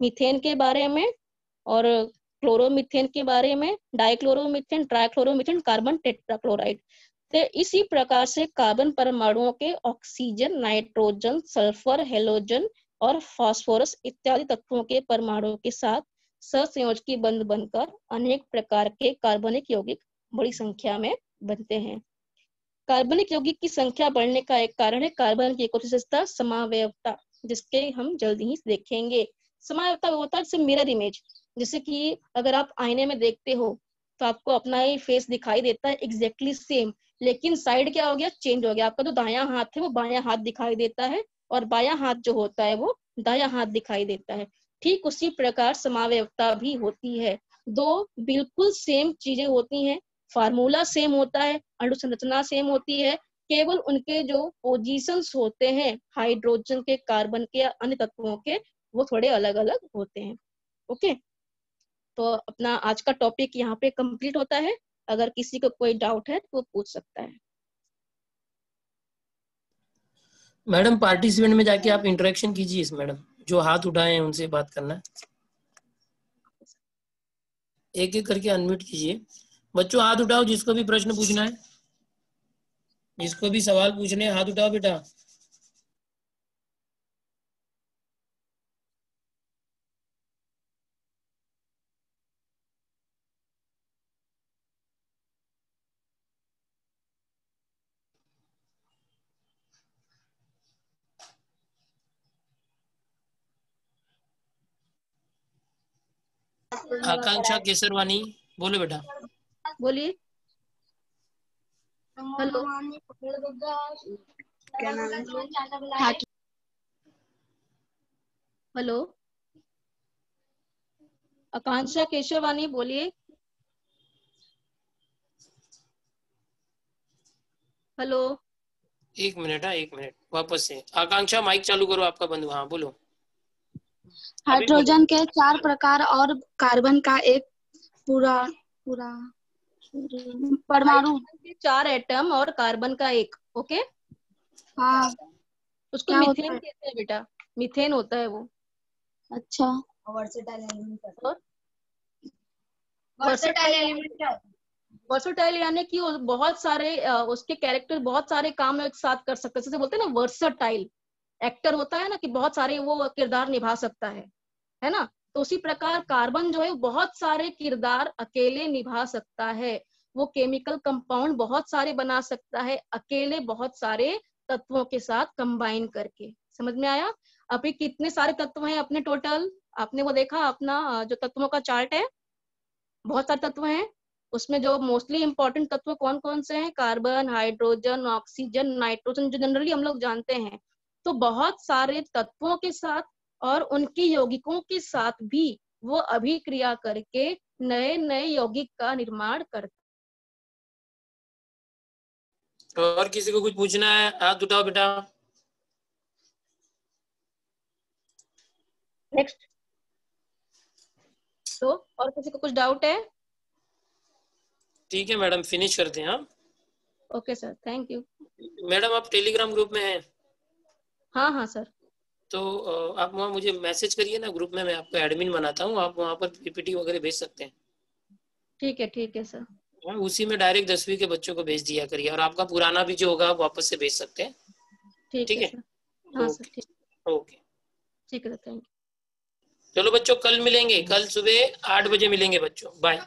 मीथेन के बारे में और क्लोरोमीथेन के बारे में, डाइक्लोरोमीथेन, ट्राइक्लोरोमीथेन, कार्बन टेट्राक्लोराइड। तो इसी प्रकार से कार्बन परमाणुओं के ऑक्सीजन, नाइट्रोजन, सल्फर, हेलोजन और फास्फोरस इत्यादि तत्वों के परमाणुओं के साथ सहसंयोजकीय बंध बनकर अनेक प्रकार के कार्बनिक यौगिक बड़ी संख्या में बनते हैं। कार्बनिक यौगिक की संख्या बढ़ने का एक कारण है कार्बन की एक और विशेषता समावयवता, जिसके हम जल्दी ही देखेंगे। समावयवता वो होता है जैसे मिरर इमेज, जैसे कि अगर आप आईने में देखते हो तो आपको अपना ही फेस दिखाई देता है एग्जैक्टली सेम, लेकिन साइड क्या हो गया, चेंज हो गया। आपका जो दायां हाथ है वो बायां हाथ दिखाई देता है और बायां हाथ जो होता है वो दायां हाथ दिखाई देता है। ठीक उसी प्रकार समावयवता भी होती है, दो बिल्कुल सेम चीजें होती हैं, फार्मूला सेम होता है, अणु संरचना सेम होती है, केवल उनके जो पोजीशंस होते हैं हाइड्रोजन के, कार्बन के या अन्य तत्वों के, वो थोड़े अलग अलग होते हैं। ओके, तो अपना आज का टॉपिक यहाँ पे कंप्लीट होता है। अगर किसी को कोई डाउट है तो वो पूछ सकता है। मैडम पार्टिसिपेंट में जाके आप इंटरेक्शन कीजिए इस मैडम, जो हाथ उठाए हैं उनसे बात करना है, एक एक करके अनम्यूट कीजिए। बच्चों हाथ उठाओ, जिसको भी प्रश्न पूछना है, जिसको भी सवाल पूछने हैं, हाथ उठाओ बेटा। आकांक्षा केसरवानी, बोलो बेटा। बोलिए। हेलो, क्या नाम है? हेलो, आकांक्षा केशवानी, बोलिए। हेलो, एक मिनट, हाँ 1 मिनट, वापस से आकांक्षा माइक चालू करो, आपका बंद। हाँ बोलो। हाइड्रोजन के 4 प्रकार और कार्बन का एक पूरा पूरा परमाणु। के 4 एटम और कार्बन का 1। ओके, हाँ, उसको क्या होता मीथेन है? कहते हैं बेटा, मीथेन होता है वो। अच्छा, वर्सेटाइल एलिमेंट क्या होता है? वर्सटाइल यानी कि वो बहुत सारे उसके कैरेक्टर बहुत सारे काम एक साथ कर सकते हैं, जैसे बोलते हैं ना वर्सटाइल एक्टर होता है ना, कि बहुत सारे वो किरदार निभा सकता है ना। तो उसी प्रकार कार्बन जो है बहुत सारे किरदार अकेले निभा सकता है। वो केमिकल कंपाउंड बहुत सारे बना सकता है अकेले, बहुत सारे तत्वों के साथ कंबाइन करके। समझ में आया? अभी कितने सारे तत्व हैं अपने टोटल? आपने वो देखा अपना जो तत्वों का चार्ट है, बहुत सारे तत्व हैं। उसमें जो मोस्टली इंपॉर्टेंट तत्व कौन कौन से हैं? कार्बन, हाइड्रोजन, ऑक्सीजन, नाइट्रोजन, जो जनरली हम लोग जानते हैं। तो बहुत सारे तत्वों के साथ और उनकी यौगिकों के साथ भी वो अभिक्रिया करके नए नए यौगिक का निर्माण करते। और किसी को कुछ पूछना है? हाथ उठाओ बेटा। नेक्स्ट। तो और किसी को कुछ डाउट है? ठीक है मैडम, फिनिश करते हैं। हाँ okay sir, thank you. Madam, आप टेलीग्राम ग्रुप में हैं? हाँ हाँ सर। तो आप वहाँ मुझे मैसेज करिए ना ग्रुप में, मैं आपको एडमिन बनाता हूँ, आप वहाँ पर पीपीटी वगैरह भेज सकते हैं। ठीक है सर। हाँ, उसी में डायरेक्ट 10वीं के बच्चों को भेज दिया करिए, और आपका पुराना भी जो होगा आप वापस से भेज सकते हैं। ठीक है सर। हाँ सर, ठीक। ओके, ठीक है, थैंक यू। चलो बच्चों, कल मिलेंगे, कल सुबह 8 बजे मिलेंगे बच्चों। बाय।